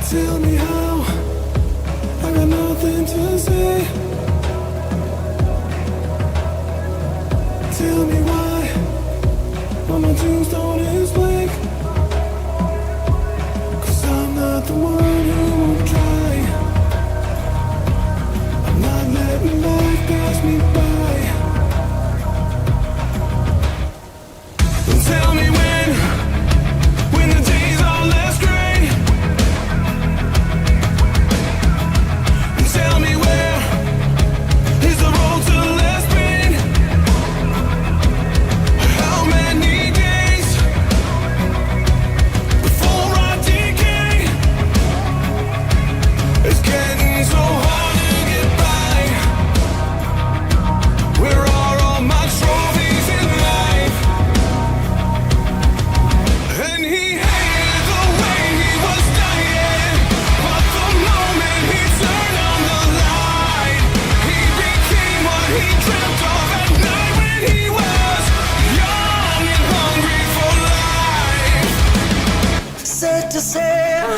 Tell me how, I got nothing to say. Tell me why my tombstone is blank. 'Cause I'm not the one who won't try. I'm not letting life pass me by. Tell me when the days are less gray. Tell me where is the road to less pain. How many days before I decay? It's getting so hard to get by. Where are all my trophies in life? And he hated the way he was dying, but the moment he turned on the light, he became what he dreamt of at night when he was young and hungry for life. Set to sail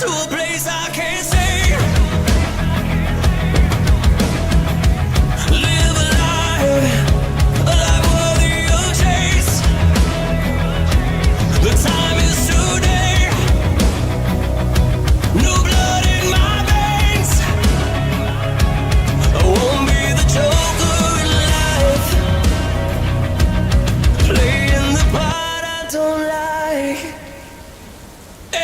to a place I can't say. Live a life worthy of chase. The time is today. New blood in my veins. I won't be the joker in life, playing the part I don't like.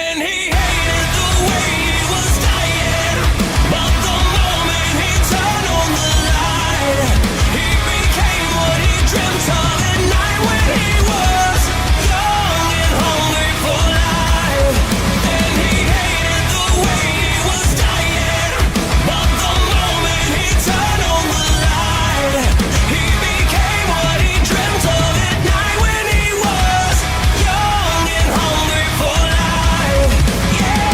And he hated the way he was dying, but the moment he turned on the light, he became what he dreamt of at night when he was young and hungry for life. And he hated the way he was dying, but the moment he turned on the light, he became what he dreamt of at night when he was young and hungry for life. Yeah.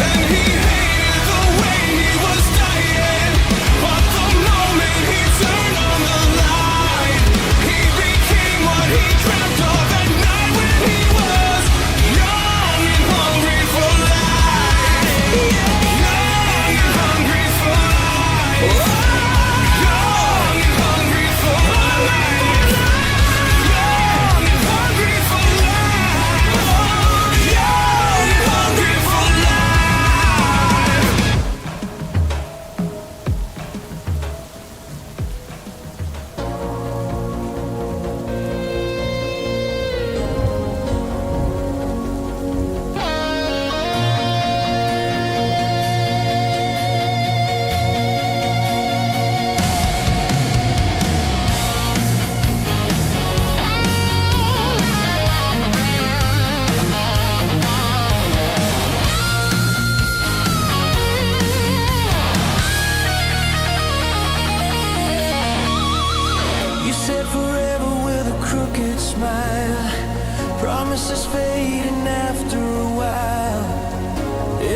And he hated the way he was dying, but the moment he turned on the light, he became what he dreamt of at night when he was young and hungry for life. Young and hungry for life. Young and hungry for life. Young and hungry for life. Young and hungry for life. You said forever with a crooked smile. Promises fading after a while.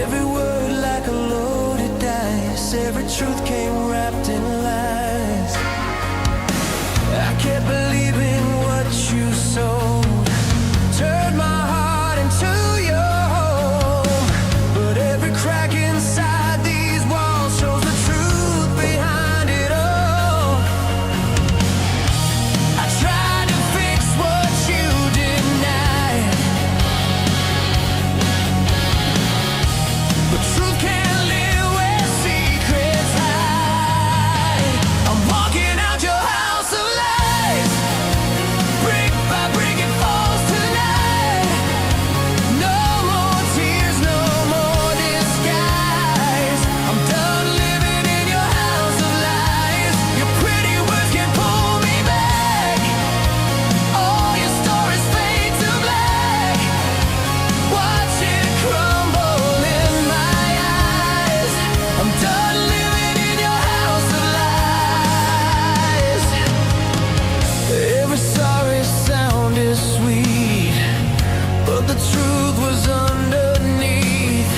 Every word like a loaded dice. Every truth came wrapped in lies. I kept believing what you sold. Turned my heart into your home. But every crack inside these walls shows the truth behind it all. I tried to fix what you denied, but truth can't live where secrets hide. I'm walking out your house of lies, brick by brick it falls tonight. No more tears, no more disguise. I'm done living in your house of lies. Your pretty words can't pull me back. All your stories fade to black. Watch it crumble in my eyes. I'm done living in your house of lies. Every sorry sound is sweet, but the truth was underneath.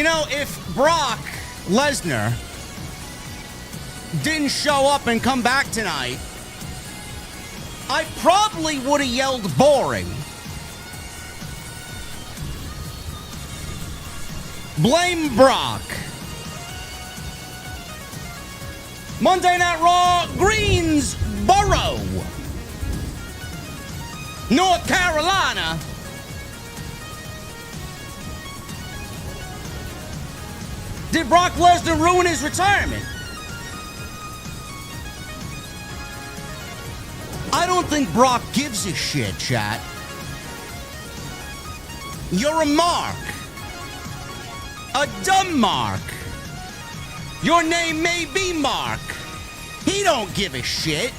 If Brock Lesnar didn't show up and come back tonight, I probably would have yelled boring. Blame Brock. Monday Night Raw, Greensboro, North Carolina. Did Brock Lesnar ruin his retirement? I don't think Brock gives a shit, chat. You're a mark. A dumb mark. Your name may be Mark. He don't give a shit.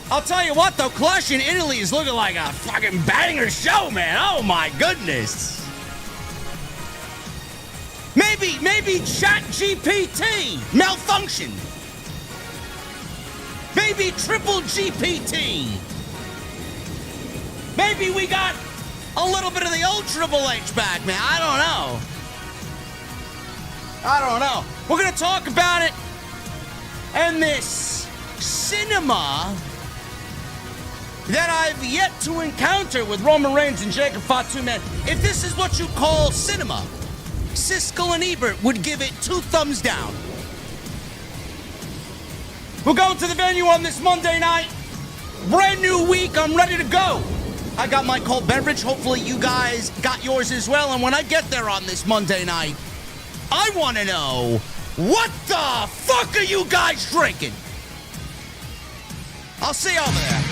I'll tell you what, though, Clash in Italy is looking like a fucking banger show, man. Oh, my goodness. Maybe ChatGPT malfunctioned. Maybe Triple GPT. Maybe we got a little bit of the old Triple H back, man. I don't know. We're going to talk about it and this cinema that I've yet to encounter with Roman Reigns and Jacob Fatu, man. If this is what you call cinema, Siskel and Ebert would give it 2 thumbs down. We're going to the venue on this Monday night. Brand new week. I'm ready to go. I got my cold beverage. Hopefully you guys got yours as well. And when I get there on this Monday night, I want to know, what the fuck are you guys drinking? I'll see you over there.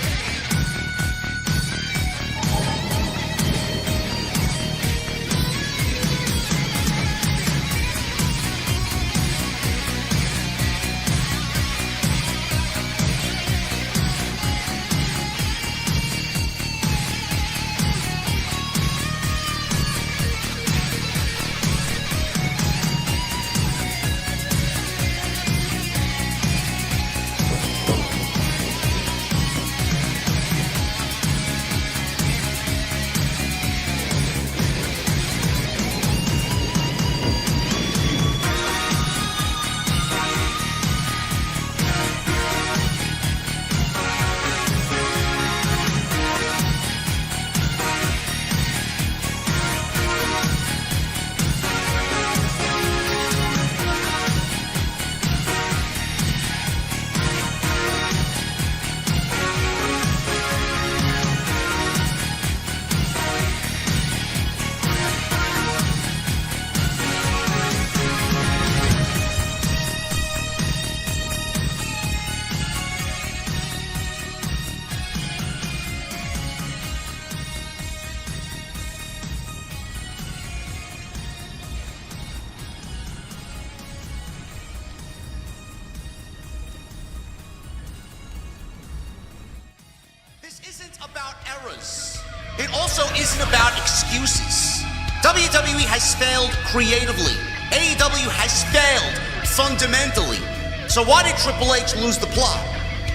It also isn't about excuses. WWE has failed creatively. AEW has failed fundamentally. So why did Triple H lose the plot?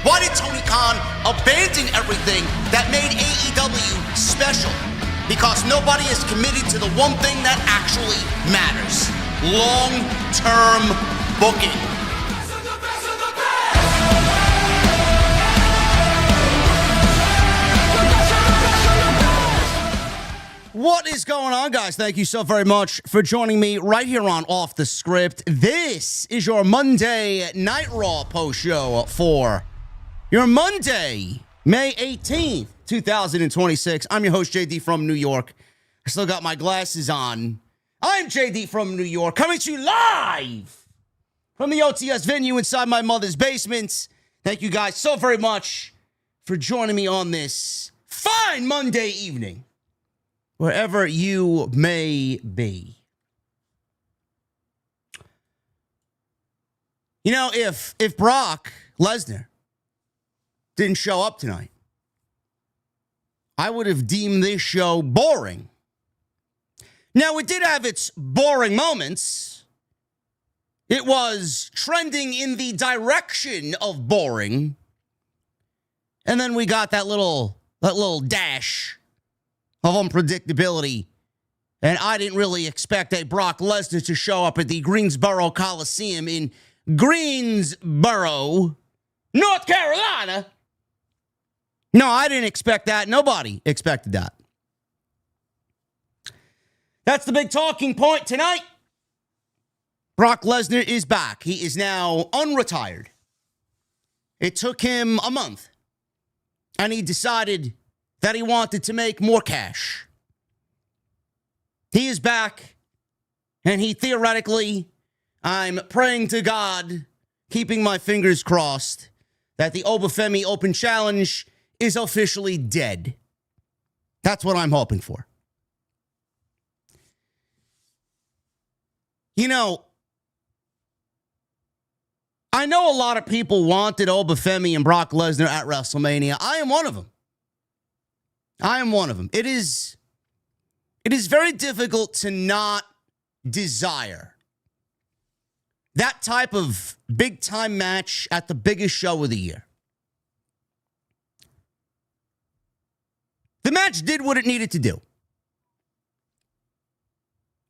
Why did Tony Khan abandon everything that made AEW special? Because nobody is committed to the one thing that actually matters: long-term booking. What is going on, guys? Thank you so very much for joining me right here on Off the Script. This is your Monday Night Raw post show for your Monday, May 18th, 2026. I'm your host, JD from New York. I still got my glasses on. I'm JD from New York, coming to you live from the OTS venue inside my mother's basement. Thank you guys so very much for joining me on this fine Monday evening, wherever you may be. You know, if Brock Lesnar didn't show up tonight, I would have deemed this show boring. Now, it did have its boring moments. It was trending in the direction of boring. And then we got that little dash of unpredictability. And I didn't really expect a Brock Lesnar to show up at the Greensboro Coliseum in Greensboro, North Carolina. No, I didn't expect that. Nobody expected that. That's the big talking point tonight. Brock Lesnar is back. He is now unretired. It took him a month, and he decided that he wanted to make more cash. He is back, and he theoretically, I'm praying to God, keeping my fingers crossed, that the Oba Femi Open Challenge is officially dead. That's what I'm hoping for. You know, I know a lot of people wanted Oba Femi and Brock Lesnar at WrestleMania. I am one of them. It is very difficult to not desire that type of big-time match at the biggest show of the year. The match did what it needed to do.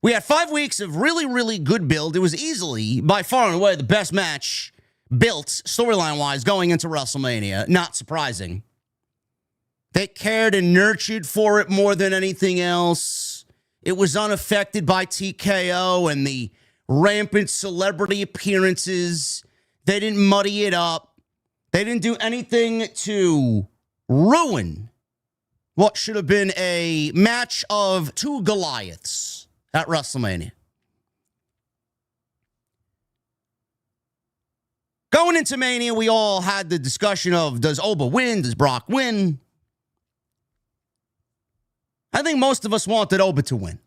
We had 5 weeks of really, really good build. It was easily, by far and away, the best match built, storyline-wise, going into WrestleMania. Not surprising. They cared and nurtured for it more than anything else. It was unaffected by TKO and the rampant celebrity appearances. They didn't muddy it up. They didn't do anything to ruin what should have been a match of two Goliaths at WrestleMania. Going into Mania, we all had the discussion of, does Oba win? Does Brock win? I think most of us wanted Oba to win.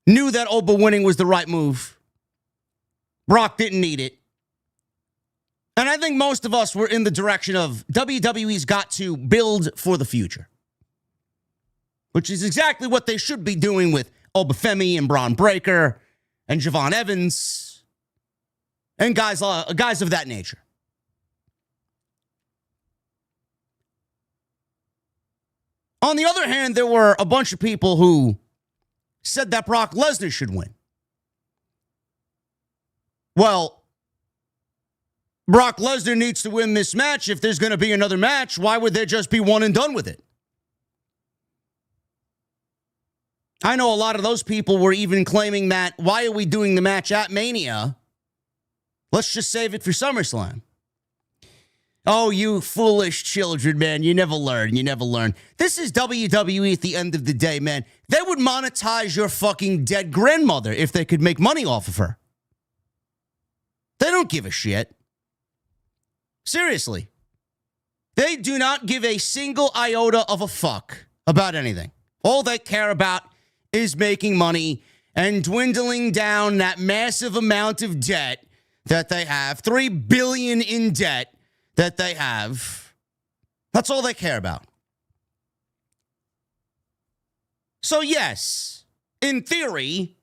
Knew that Oba winning was the right move. Brock didn't need it. And I think most of us were in the direction of WWE's got to build for the future, which is exactly what they should be doing with Oba Femi and Bron Breakker and Javon Evans and guys of that nature. On the other hand, there were a bunch of people who said that Brock Lesnar should win. Well, Brock Lesnar needs to win this match. If there's going to be another match, why would there just be one and done with it? I know a lot of those people were even claiming that, why are we doing the match at Mania? Let's just save it for SummerSlam. Oh, you foolish children, man. You never learn. This is WWE at the end of the day, man. They would monetize your fucking dead grandmother if they could make money off of her. They don't give a shit. Seriously. They do not give a single iota of a fuck about anything. All they care about is making money and dwindling down that massive amount of debt that they have. $3 billion in debt that they have. That's all they care about. So yes, in theory,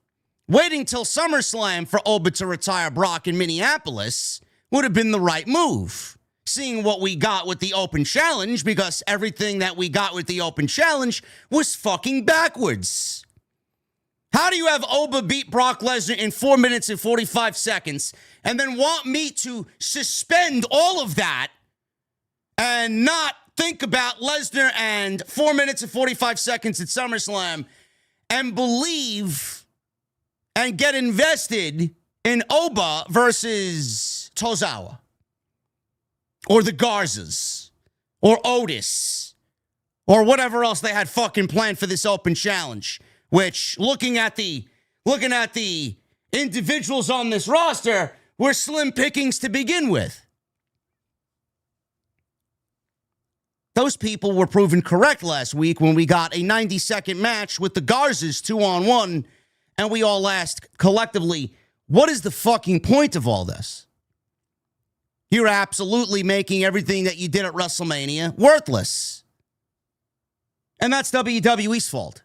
waiting till SummerSlam for Oba to retire Brock in Minneapolis would have been the right move. Seeing what we got with the Open Challenge, because everything that we got with the Open Challenge was fucking backwards. How do you have Oba beat Brock Lesnar in 4 minutes and 45 seconds and then want me to suspend all of that and not think about Lesnar and 4 minutes and 45 seconds at SummerSlam and believe and get invested in Oba versus Tozawa or the Garzas or Otis or whatever else they had fucking planned for this Open Challenge? Which, looking at the individuals on this roster, were slim pickings to begin with. Those people were proven correct last week when we got a 90-second match with the Garzas 2-on-1, and we all asked collectively, what is the fucking point of all this? You're absolutely making everything that you did at WrestleMania worthless. And that's WWE's fault.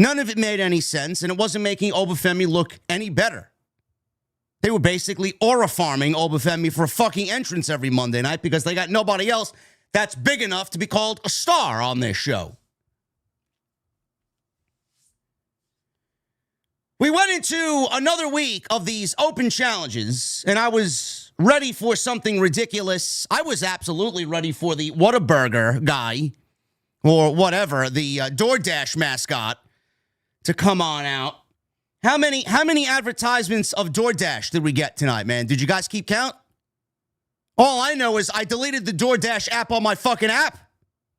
None of it made any sense, and it wasn't making Oba Femi look any better. They were basically aura farming Oba Femi for a fucking entrance every Monday night because they got nobody else that's big enough to be called a star on this show. We went into another week of these open challenges, and I was ready for something ridiculous. I was absolutely ready for the Whataburger guy, or whatever, the DoorDash mascot, to come on out. How many advertisements of DoorDash did we get tonight, man? Did you guys keep count? All I know is I deleted the DoorDash app on my fucking app,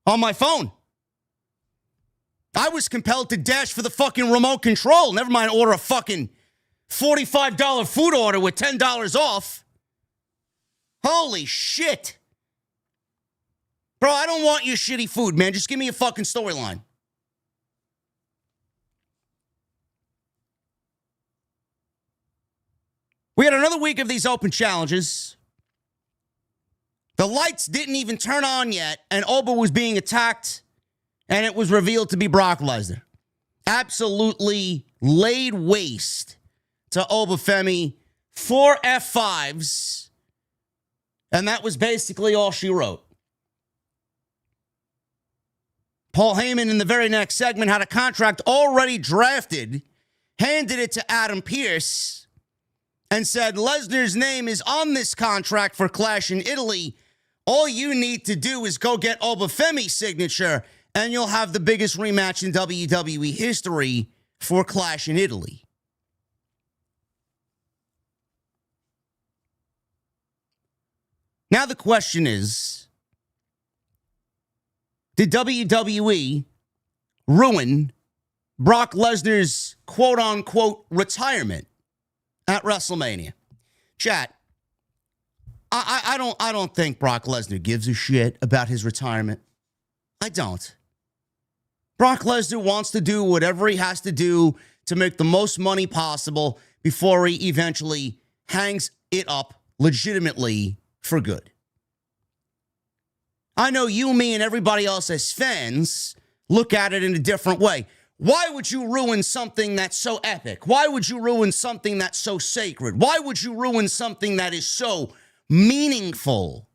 on my phone. I was compelled to dash for the fucking remote control. Never mind order a fucking $45 food order with $10 off. Holy shit. Bro, I don't want your shitty food, man. Just give me a fucking storyline. We had another week of these open challenges. The lights didn't even turn on yet, and Oba was being attacked, and it was revealed to be Brock Lesnar. Absolutely laid waste to Oba Femi. 4 F5s, and that was basically all she wrote. Paul Heyman in the very next segment had a contract already drafted, handed it to Adam Pearce, and said, Lesnar's name is on this contract for Clash in Italy. All you need to do is go get Oba Femi's signature, and you'll have the biggest rematch in WWE history for Clash in Italy. Now the question is, did WWE ruin Brock Lesnar's quote-unquote retirement at WrestleMania? Chat, I don't think Brock Lesnar gives a shit about his retirement. I don't. Brock Lesnar wants to do whatever he has to do to make the most money possible before he eventually hangs it up legitimately for good. I know you, me, and everybody else as fans look at it in a different way. Why would you ruin something that's so epic? Why would you ruin something that's so sacred? Why would you ruin something that is so meaningful?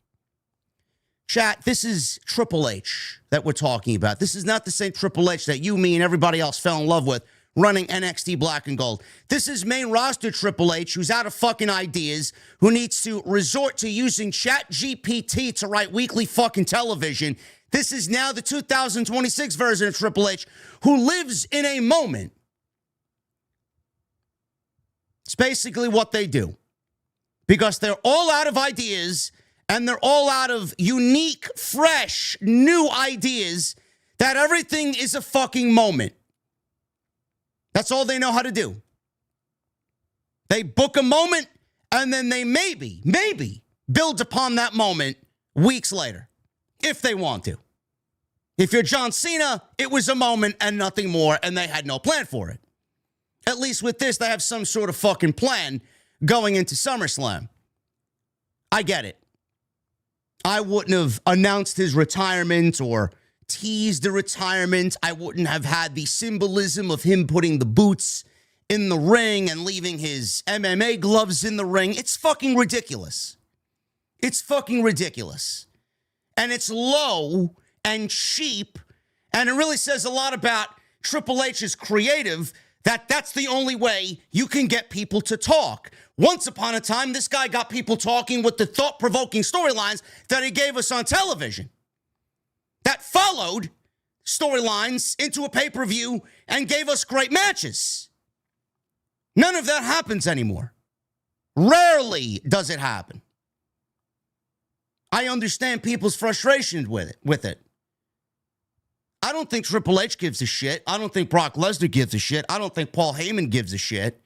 Chat, this is Triple H that we're talking about. This is not the same Triple H that you, me, and everybody else fell in love with running NXT Black and Gold. This is main roster Triple H, who's out of fucking ideas, who needs to resort to using ChatGPT to write weekly fucking television. This is now the 2026 version of Triple H, who lives in a moment. It's basically what they do. Because they're all out of ideas, and they're all out of unique, fresh, new ideas, that everything is a fucking moment. That's all they know how to do. They book a moment, and then they maybe build upon that moment weeks later, if they want to. If you're John Cena, it was a moment and nothing more, and they had no plan for it. At least with this, they have some sort of fucking plan going into SummerSlam. I get it. I wouldn't have announced his retirement or teased the retirement. I wouldn't have had the symbolism of him putting the boots in the ring and leaving his MMA gloves in the ring. It's fucking ridiculous. It's fucking ridiculous. And it's low and cheap, and it really says a lot about Triple H's creative that that's the only way you can get people to talk. Once upon a time, this guy got people talking with the thought-provoking storylines that he gave us on television that followed storylines into a pay-per-view and gave us great matches. None of that happens anymore. Rarely does it happen. I understand people's frustration with it. I don't think Triple H gives a shit. I don't think Brock Lesnar gives a shit. I don't think Paul Heyman gives a shit.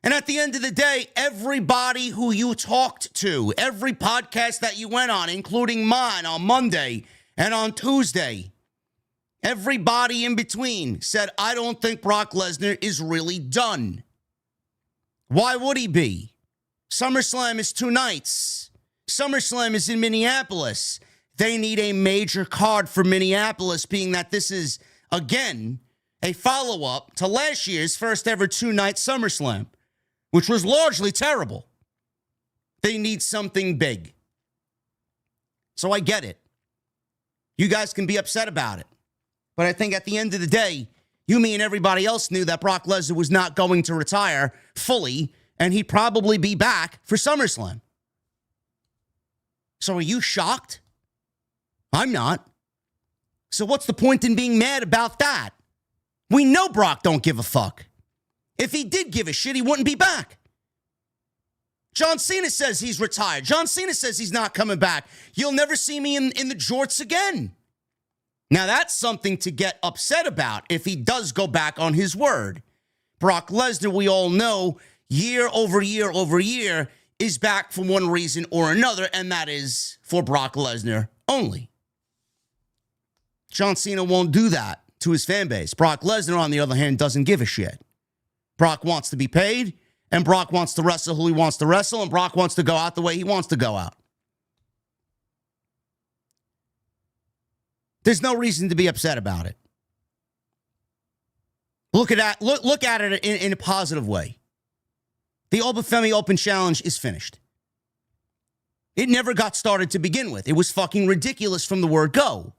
And at the end of the day, everybody who you talked to, every podcast that you went on, including mine on Monday and on Tuesday, everybody in between said, I don't think Brock Lesnar is really done. Why would he be? SummerSlam is 2 nights. SummerSlam is in Minneapolis. They need a major card for Minneapolis, being that this is, again, a follow-up to last year's first ever 2-night SummerSlam. which was largely terrible. They need something big. So I get it. You guys can be upset about it. But I think at the end of the day, you, me, and everybody else knew that Brock Lesnar was not going to retire fully, and he'd probably be back for SummerSlam. So are you shocked? I'm not. So what's the point in being mad about that? We know Brock don't give a fuck. If he did give a shit, he wouldn't be back. John Cena says he's retired. John Cena says he's not coming back. You'll never see me in the jorts again. Now, that's something to get upset about if he does go back on his word. Brock Lesnar, we all know, year over year over year, is back for one reason or another, and that is for Brock Lesnar only. John Cena won't do that to his fan base. Brock Lesnar, on the other hand, doesn't give a shit. Brock wants to be paid, and Brock wants to wrestle who he wants to wrestle, and Brock wants to go out the way he wants to go out. There's no reason to be upset about it. Look at it in a positive way. The Oba Femi Open Challenge is finished. It never got started to begin with. It was fucking ridiculous from the word go.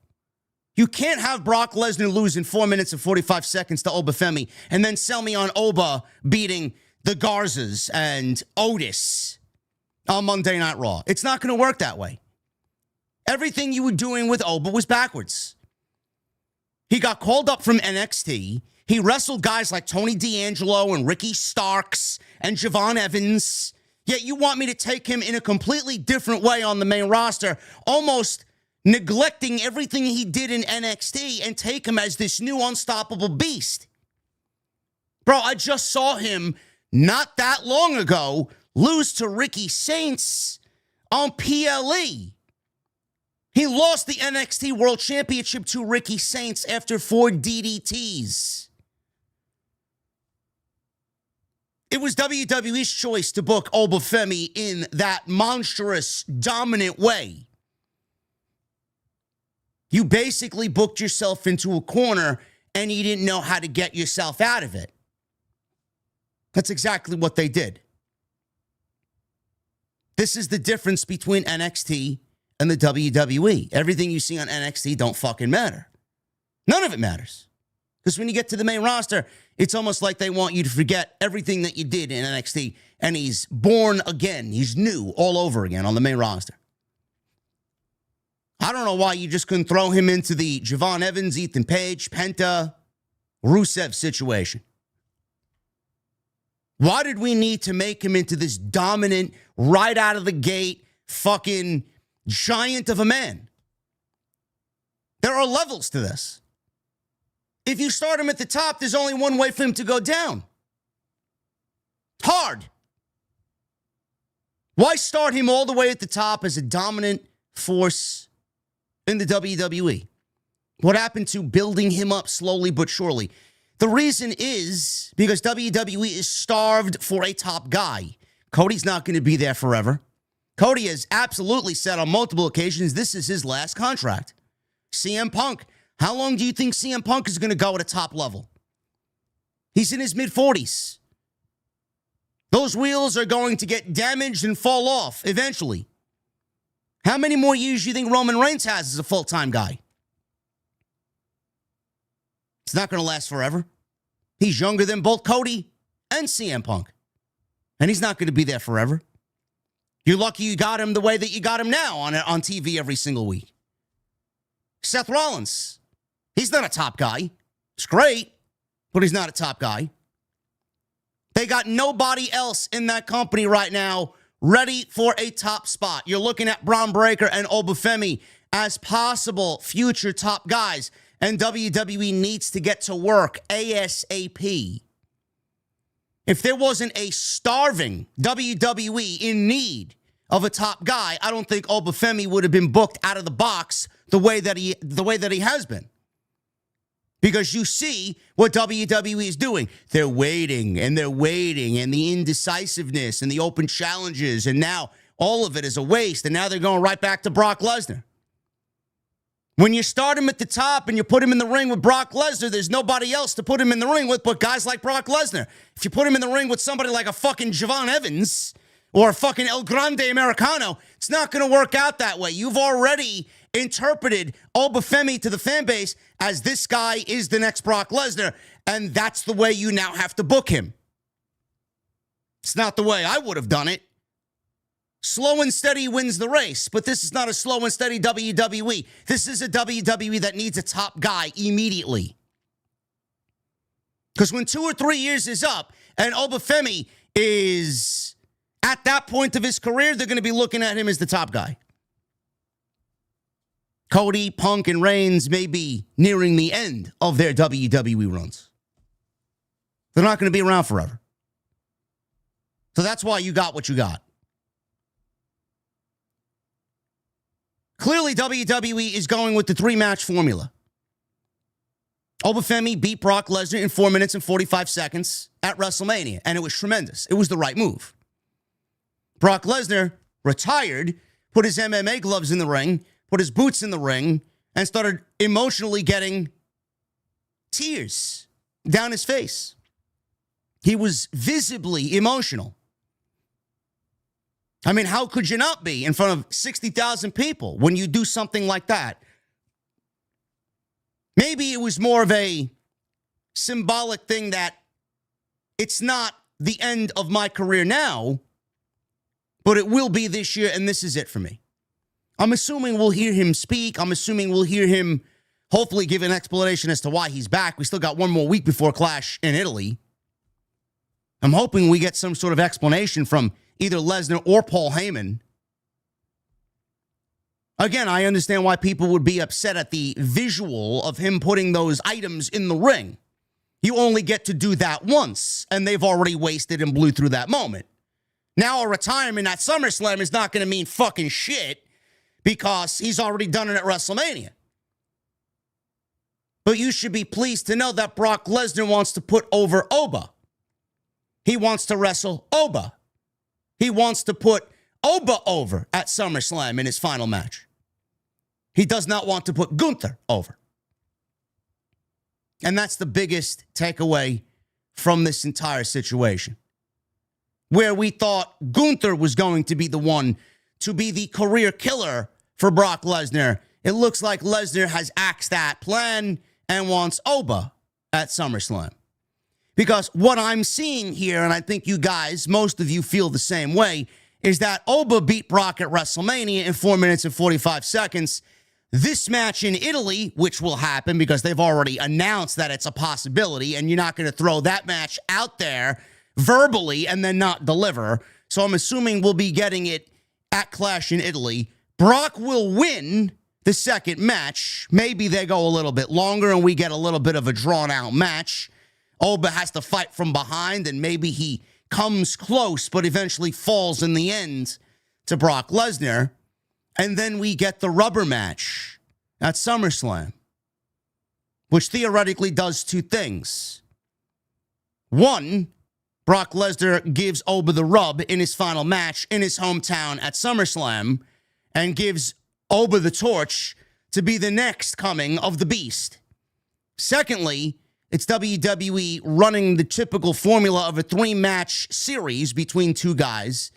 You can't have Brock Lesnar lose in 4 minutes and 45 seconds to Oba Femi and then sell me on Oba beating the Garzas and Otis on Monday Night Raw. It's not going to work that way. Everything you were doing with Oba was backwards. He got called up from NXT. He wrestled guys like Tony D'Angelo and Ricky Starks and Javon Evans. Yet you want me to take him in a completely different way on the main roster, almost neglecting everything he did in NXT and take him as this new unstoppable beast. Bro, I just saw him not that long ago lose to Ricky Saints on PLE. He lost the NXT World Championship to Ricky Saints after 4 DDTs. It was WWE's choice to book Oba Femi in that monstrous, dominant way. You basically booked yourself into a corner and you didn't know how to get yourself out of it. That's exactly what they did. This is the difference between NXT and the WWE. Everything you see on NXT don't fucking matter. None of it matters. Because when you get to the main roster, it's almost like they want you to forget everything that you did in NXT, and he's born again. He's new all over again on the main roster. I don't know why you just couldn't throw him into the Javon Evans, Ethan Page, Penta, Rusev situation. Why did we need to make him into this dominant, right out of the gate, fucking giant of a man? There are levels to this. If you start him at the top, there's only one way for him to go down. Hard. Why start him all the way at the top as a dominant force in the WWE? What happened to building him up slowly but surely? The reason is because WWE is starved for a top guy. Cody's not going to be there forever. Cody has absolutely said on multiple occasions this is his last contract. CM Punk. How long do you think CM Punk is going to go at a top level? He's in his mid-40s. Those wheels are going to get damaged and fall off eventually. How many more years do you think Roman Reigns has as a full-time guy? It's not going to last forever. He's younger than both Cody and CM Punk. And he's not going to be there forever. You're lucky you got him the way that you got him now on TV every single week. Seth Rollins. He's not a top guy. It's great, but he's not a top guy. They got nobody else in that company right now ready for a top spot. You're looking at Bron Breakker and Oba Femi as possible future top guys, and WWE needs to get to work ASAP. If there wasn't a starving WWE in need of a top guy, I don't think Oba Femi would have been booked out of the box the way that he has been. Because you see what WWE is doing. They're waiting, and the indecisiveness and the open challenges, and now all of it is a waste, and now they're going right back to Brock Lesnar. When you start him at the top and you put him in the ring with Brock Lesnar, there's nobody else to put him in the ring with but guys like Brock Lesnar. If you put him in the ring with somebody like a fucking Javon Evans or a fucking El Grande Americano, it's not going to work out that way. You've already interpreted Oba Femi to the fan base as this guy is the next Brock Lesnar, and that's the way you now have to book him. It's not the way I would have done it. Slow and steady wins the race, but this is not a slow and steady WWE. This is a WWE that needs a top guy immediately. Because when 2 or 3 years is up and Oba Femi is at that point of his career, they're going to be looking at him as the top guy. Cody, Punk, and Reigns may be nearing the end of their WWE runs. They're not going to be around forever. So that's why you got what you got. Clearly, WWE is going with the 3-match formula. Oba Femi beat Brock Lesnar in 4 minutes and 45 seconds at WrestleMania, and it was tremendous. It was the right move. Brock Lesnar retired, put his MMA gloves in the ring, put his boots in the ring, and started emotionally getting tears down his face. He was visibly emotional. I mean, how could you not be in front of 60,000 people when you do something like that? Maybe it was more of a symbolic thing that it's not the end of my career now, but it will be this year, and this is it for me. I'm assuming we'll hear him speak. I'm assuming we'll hear him hopefully give an explanation as to why he's back. We still got one more week before Clash in Italy. I'm hoping we get some sort of explanation from either Lesnar or Paul Heyman. Again, I understand why people would be upset at the visual of him putting those items in the ring. You only get to do that once, and they've already wasted and blew through that moment. Now a retirement at SummerSlam is not going to mean fucking shit because he's already done it at WrestleMania. But you should be pleased to know that Brock Lesnar wants to put over Oba. He wants to wrestle Oba. He wants to put Oba over at SummerSlam in his final match. He does not want to put Gunther over. And that's the biggest takeaway from this entire situation. Where we thought Gunther was going to be the one to be the career killer for Brock Lesnar, it looks like Lesnar has axed that plan and wants Oba at SummerSlam. Because what I'm seeing here, and I think you guys, most of you feel the same way, is that Oba beat Brock at WrestleMania in 4 minutes and 45 seconds. This match in Italy, which will happen because they've already announced that it's a possibility, and you're not going to throw that match out there verbally and then not deliver. So I'm assuming we'll be getting it at Clash in Italy. Brock will win the second match. Maybe they go a little bit longer and we get a little bit of a drawn-out match. Oba has to fight from behind, and maybe he comes close, but eventually falls in the end to Brock Lesnar. And then we get the rubber match at SummerSlam, which theoretically does two things. One, Brock Lesnar gives Oba the rub in his final match in his hometown at SummerSlam and gives Oba the torch to be the next coming of the Beast. Secondly, it's WWE running the typical formula of a 3-match series between two guys.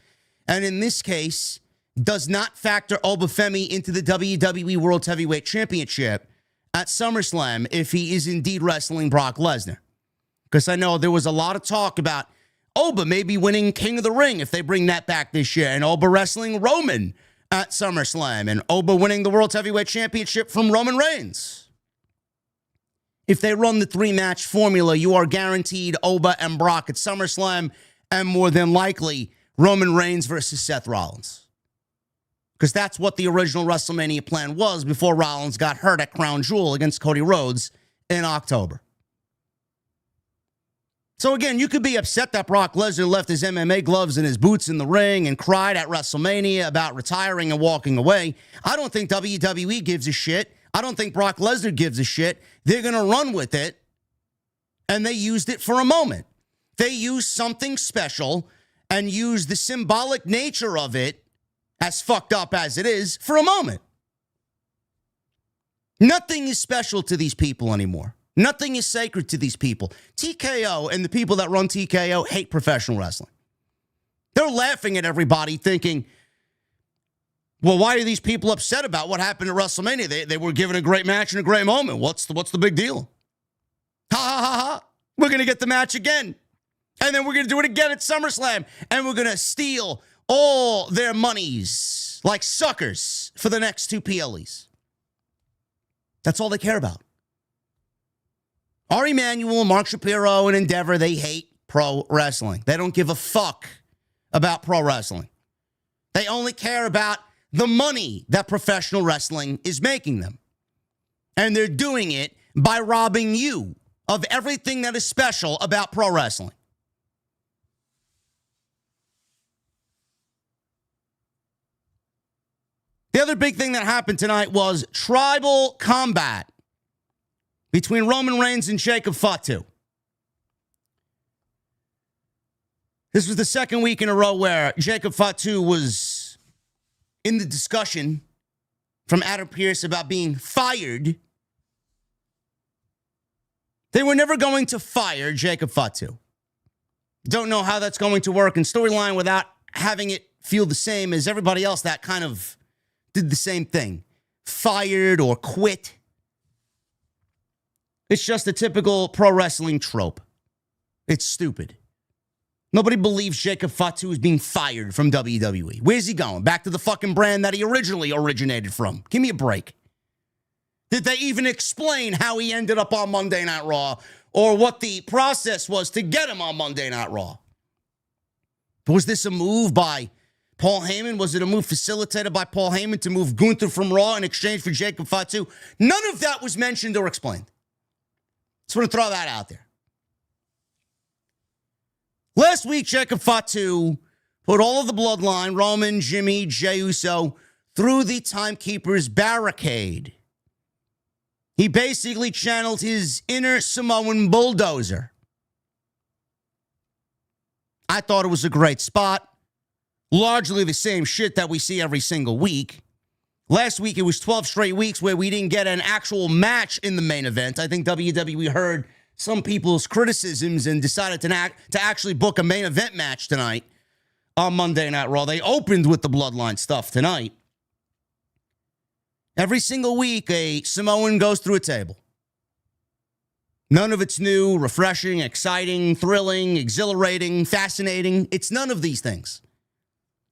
And in this case, does not factor Oba Femi into the WWE World Heavyweight Championship at SummerSlam if he is indeed wrestling Brock Lesnar. Because I know there was a lot of talk about Oba maybe winning King of the Ring if they bring that back this year, and Oba wrestling Roman at SummerSlam, and Oba winning the World Heavyweight Championship from Roman Reigns. If they run the 3-match formula, you are guaranteed Oba and Brock at SummerSlam, and more than likely Roman Reigns versus Seth Rollins. Because that's what the original WrestleMania plan was before Rollins got hurt at Crown Jewel against Cody Rhodes in October. So again, you could be upset that Brock Lesnar left his MMA gloves and his boots in the ring and cried at WrestleMania about retiring and walking away. I don't think WWE gives a shit. I don't think Brock Lesnar gives a shit. They're going to run with it. And they used it for a moment. They used something special and used the symbolic nature of it, as fucked up as it is, for a moment. Nothing is special to these people anymore. Nothing is sacred to these people. TKO and the people that run TKO hate professional wrestling. They're laughing at everybody thinking, well, why are these people upset about what happened at WrestleMania? They were given a great match and a great moment. What's the big deal? Ha, ha, ha, ha. We're going to get the match again. And then we're going to do it again at SummerSlam. And we're going to steal all their monies like suckers for the next two PLEs. That's all they care about. Ari Emanuel, Mark Shapiro, and Endeavor, they hate pro wrestling. They don't give a fuck about pro wrestling. They only care about the money that professional wrestling is making them. And they're doing it by robbing you of everything that is special about pro wrestling. The other big thing that happened tonight was tribal combat between Roman Reigns and Jacob Fatu. This was the second week in a row where Jacob Fatu was in the discussion from Adam Pearce about being fired. They were never going to fire Jacob Fatu. Don't know how that's going to work in storyline without having it feel the same as everybody else that kind of did the same thing. Fired or quit. It's just a typical pro wrestling trope. It's stupid. Nobody believes Jacob Fatu is being fired from WWE. Where's he going? Back to the fucking brand that he originally originated from. Give me a break. Did they even explain how he ended up on Monday Night Raw or what the process was to get him on Monday Night Raw? Was this a move by Paul Heyman? Was it a move facilitated by Paul Heyman to move Gunther from Raw in exchange for Jacob Fatu? None of that was mentioned or explained. Just want to throw that out there. Last week, Jacob Fatu put all of the bloodline, Roman, Jimmy, Jey Uso, through the Timekeeper's barricade. He basically channeled his inner Samoan bulldozer. I thought it was a great spot. Largely the same shit that we see every single week. Last week, it was 12 straight weeks where we didn't get an actual match in the main event. I think WWE heard some people's criticisms and decided to actually book a main event match tonight on Monday Night Raw. They opened with the Bloodline stuff tonight. Every single week, a Samoan goes through a table. None of it's new, refreshing, exciting, thrilling, exhilarating, fascinating. It's none of these things.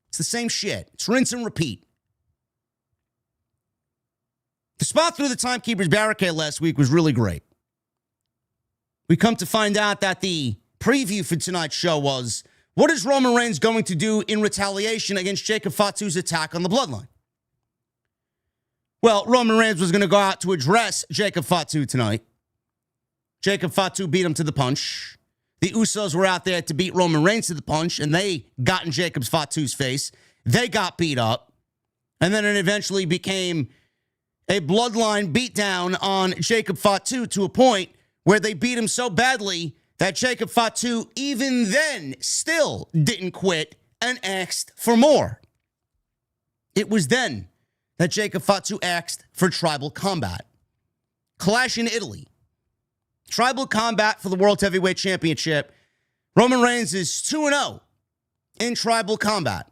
It's the same shit. It's rinse and repeat. The spot through the Timekeeper's barricade last week was really great. We come to find out that the preview for tonight's show was, what is Roman Reigns going to do in retaliation against Jacob Fatu's attack on the Bloodline? Well, Roman Reigns was going to go out to address Jacob Fatu tonight. Jacob Fatu beat him to the punch. The Usos were out there to beat Roman Reigns to the punch, and they got in Jacob Fatu's face. They got beat up. And then it eventually became a Bloodline beatdown on Jacob Fatu to a point where they beat him so badly that Jacob Fatu even then still didn't quit and asked for more. It was then that Jacob Fatu asked for tribal combat. Clash in Italy. Tribal combat for the World Heavyweight Championship. Roman Reigns is 2-0 in tribal combat.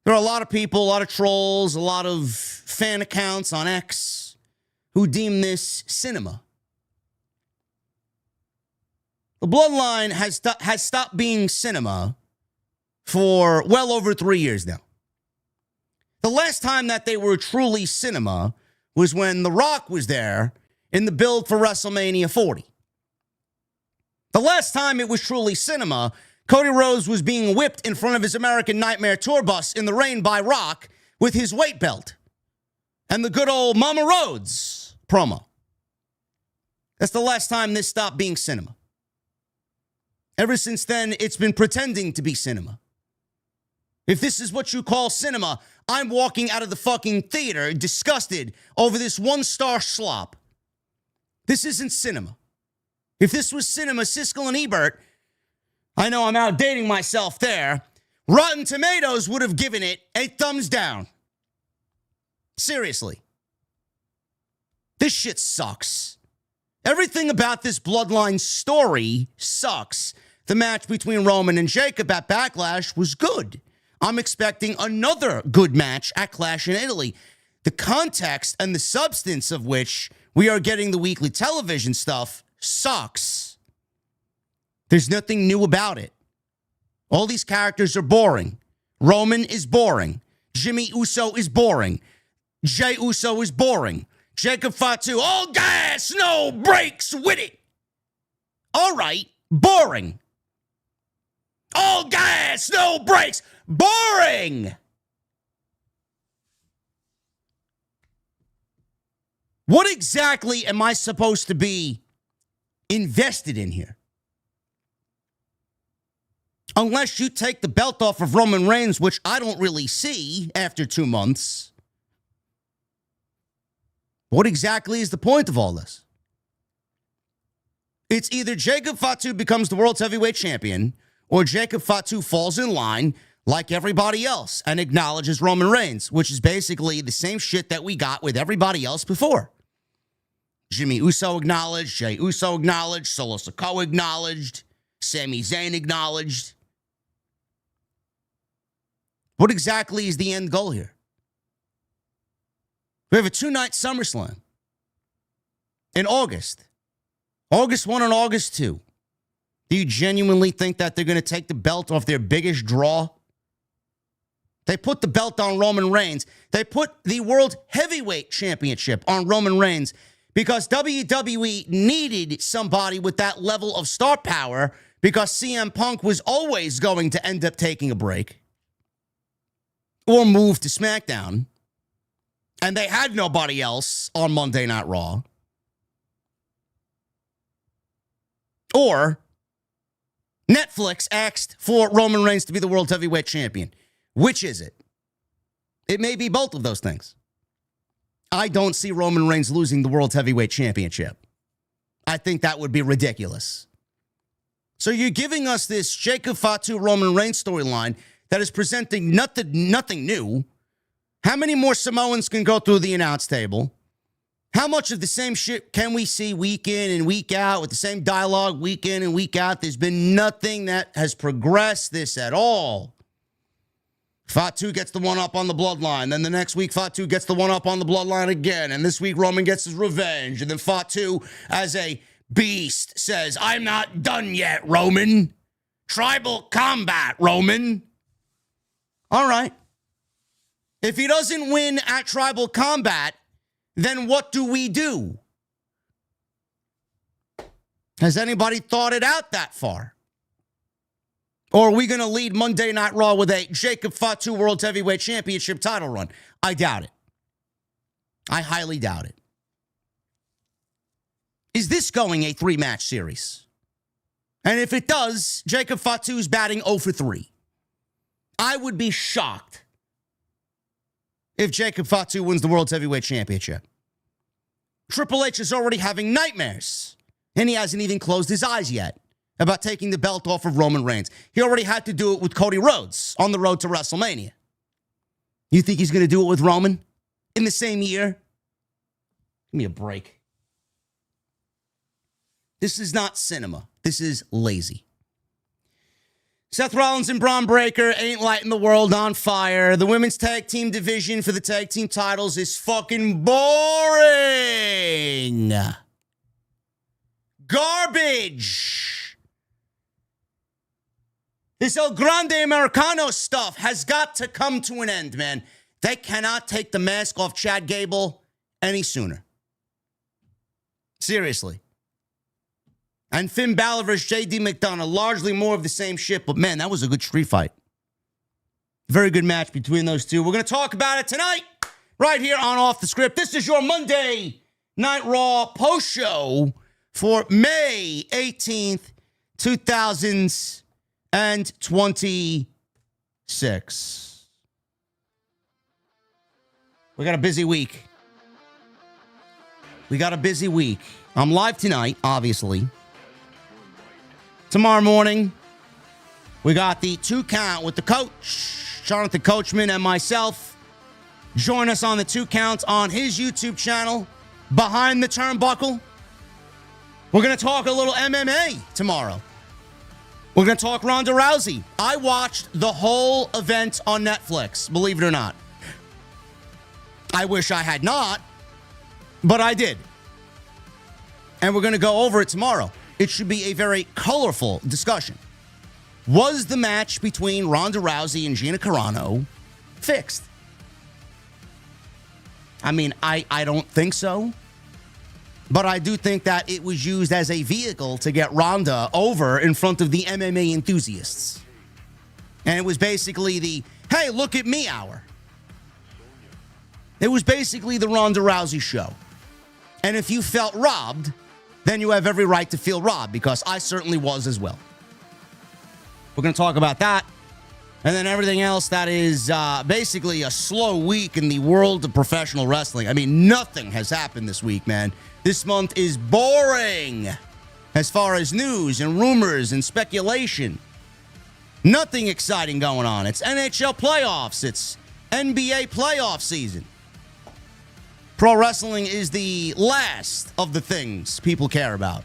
There are a lot of people, a lot of trolls, a lot of fan accounts on X who deem this cinema. The Bloodline has stopped being cinema for well over 3 years now. The last time that they were truly cinema was when The Rock was there in the build for WrestleMania 40. The last time it was truly cinema, Cody Rhodes was being whipped in front of his American Nightmare tour bus in the rain by Rock with his weight belt and the good old Mama Rhodes promo. That's the last time this stopped being cinema. Ever since then, it's been pretending to be cinema. If this is what you call cinema, I'm walking out of the fucking theater disgusted over this one-star slop. This isn't cinema. If this was cinema, Siskel and Ebert, I know I'm outdating myself there, Rotten Tomatoes would have given it a thumbs down. Seriously. This shit sucks. Everything about this Bloodline story sucks. The match between Roman and Jacob at Backlash was good. I'm expecting another good match at Clash in Italy. The context and the substance of which we are getting the weekly television stuff sucks. There's nothing new about it. All these characters are boring. Roman is boring. Jimmy Uso is boring. Jey Uso is boring. Jacob Fatu, all gas, no brakes with it. All right, boring. All gas, no brakes. Boring. What exactly am I supposed to be invested in here? Unless you take the belt off of Roman Reigns, which I don't really see after 2 months. What exactly is the point of all this? It's either Jacob Fatu becomes the world's heavyweight champion, or Jacob Fatu falls in line like everybody else and acknowledges Roman Reigns, which is basically the same shit that we got with everybody else before. Jimmy Uso acknowledged, Jey Uso acknowledged, Solo Sikoa acknowledged, Sami Zayn acknowledged. What exactly is the end goal here? We have a 2-night SummerSlam in August. August 1 and August 2. Do you genuinely think that they're going to take the belt off their biggest draw? They put the belt on Roman Reigns. They put the World Heavyweight Championship on Roman Reigns because WWE needed somebody with that level of star power because CM Punk was always going to end up taking a break or move to SmackDown. And they had nobody else on Monday Night Raw. Or Netflix asked for Roman Reigns to be the World Heavyweight Champion. Which is it? It may be both of those things. I don't see Roman Reigns losing the World Heavyweight Championship. I think that would be ridiculous. So you're giving us this Jacob Fatu Roman Reigns storyline that is presenting nothing new. How many more Samoans can go through the announce table? How much of the same shit can we see week in and week out with the same dialogue week in and week out? There's been nothing that has progressed this at all. Fatu gets the one up on the Bloodline. Then the next week, Fatu gets the one up on the Bloodline again. And this week, Roman gets his revenge. And then Fatu, as a beast, says, I'm not done yet, Roman. Tribal combat, Roman. All right. If he doesn't win at Tribal Combat, then what do we do? Has anybody thought it out that far? Or are we going to lead Monday Night Raw with a Jacob Fatu World Heavyweight Championship title run? I doubt it. I highly doubt it. Is this going a 3-match series? And if it does, Jacob Fatu's batting 0 for 3. I would be shocked if Jacob Fatu wins the World Heavyweight Championship. Triple H is already having nightmares, and he hasn't even closed his eyes yet about taking the belt off of Roman Reigns. He already had to do it with Cody Rhodes on the road to WrestleMania. You think he's going to do it with Roman in the same year? Give me a break. This is not cinema. This is lazy. Seth Rollins and Bron Breakker ain't lighting the world on fire. The women's tag team division for the tag team titles is fucking boring. Garbage. This El Grande Americano stuff has got to come to an end, man. They cannot take the mask off Chad Gable any sooner. Seriously. And Finn Balor versus J.D. McDonough, largely more of the same shit, but man, that was a good street fight. Very good match between those two. We're going to talk about it tonight, right here on Off the Script. This is your Monday Night Raw post show for May 18th, 2026. We got a busy week. I'm live tonight, obviously. Tomorrow morning, we got the 2 count with the coach, Jonathan Coachman, and myself. Join us on the 2 Count on his YouTube channel, Behind the Turnbuckle. We're going to talk a little MMA tomorrow. We're going to talk Ronda Rousey. I watched the whole event on Netflix, believe it or not. I wish I had not, but I did. And we're going to go over it tomorrow. It should be a very colorful discussion. Was the match between Ronda Rousey and Gina Carano fixed? I mean, I don't think so. But I do think that it was used as a vehicle to get Ronda over in front of the MMA enthusiasts. And it was basically the, hey, look at me hour. It was basically the Ronda Rousey show. And if you felt robbed, then you have every right to feel robbed, because I certainly was as well. We're going to talk about that. And then everything else that is basically a slow week in the world of professional wrestling. I mean, nothing has happened this week, man. This month is boring as far as news and rumors and speculation. Nothing exciting going on. It's NHL playoffs. It's NBA playoff season. Pro wrestling is the last of the things people care about.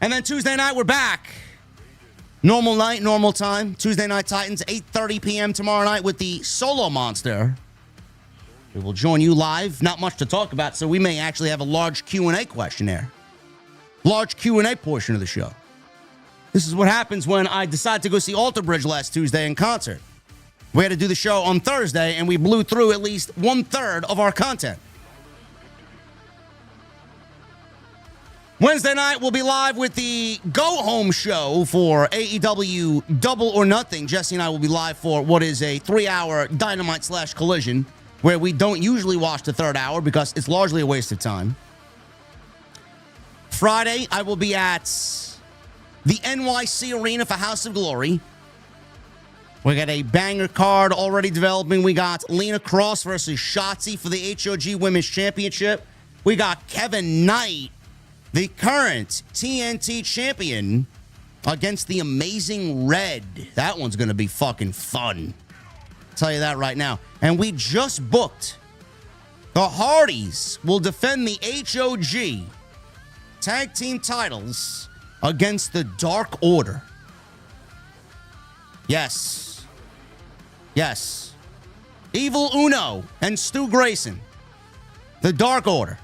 And then Tuesday night, we're back. Normal night, normal time. Tuesday Night Titans, 8:30 p.m. tomorrow night with the Solo Monster. We will join you live. Not much to talk about, so we may actually have a large Q&A questionnaire. Large Q&A portion of the show. This is what happens when I decide to go see Alter Bridge last Tuesday in concert. We had to do the show on Thursday, and we blew through at least 1/3 of our content. Wednesday night, we'll be live with the go-home show for AEW Double or Nothing. Jesse and I will be live for what is a 3-hour Dynamite/Collision, where we don't usually watch the 3rd hour because it's largely a waste of time. Friday, I will be at the NYC Arena for House of Glory. We got a banger card already developing. We got Lena Cross versus Shotzi for the HOG Women's Championship. We got Kevin Knight, the current TNT champion, against the Amazing Red. That one's going to be fucking fun. I'll tell you that right now. And we just booked the Hardys will defend the HOG tag team titles against the Dark Order. Yes. Yes. Evil Uno and Stu Grayson. The Dark Order.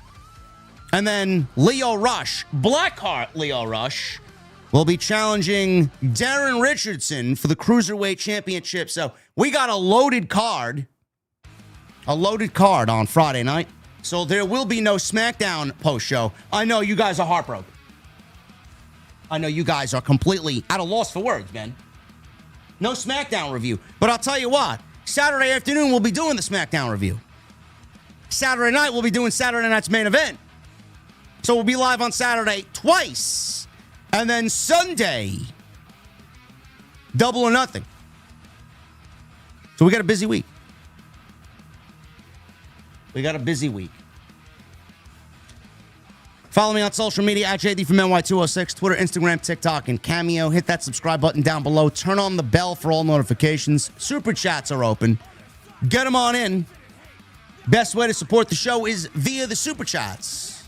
And then Leo Rush, Blackheart Leo Rush, will be challenging Darren Richardson for the Cruiserweight Championship. So we got a loaded card. A loaded card on Friday night. So there will be no SmackDown post-show. I know you guys are heartbroken. I know you guys are completely at a loss for words, man. No SmackDown review. But I'll tell you what. Saturday afternoon, we'll be doing the SmackDown review. Saturday night, we'll be doing Saturday night's main event. So we'll be live on Saturday twice. And then Sunday, Double or Nothing. So we got a busy week. We got a busy week. Follow me on social media at JD from NY206, Twitter, Instagram, TikTok, and Cameo. Hit that subscribe button down below. Turn on the bell for all notifications. Super chats are open. Get them on in. Best way to support the show is via the super chats.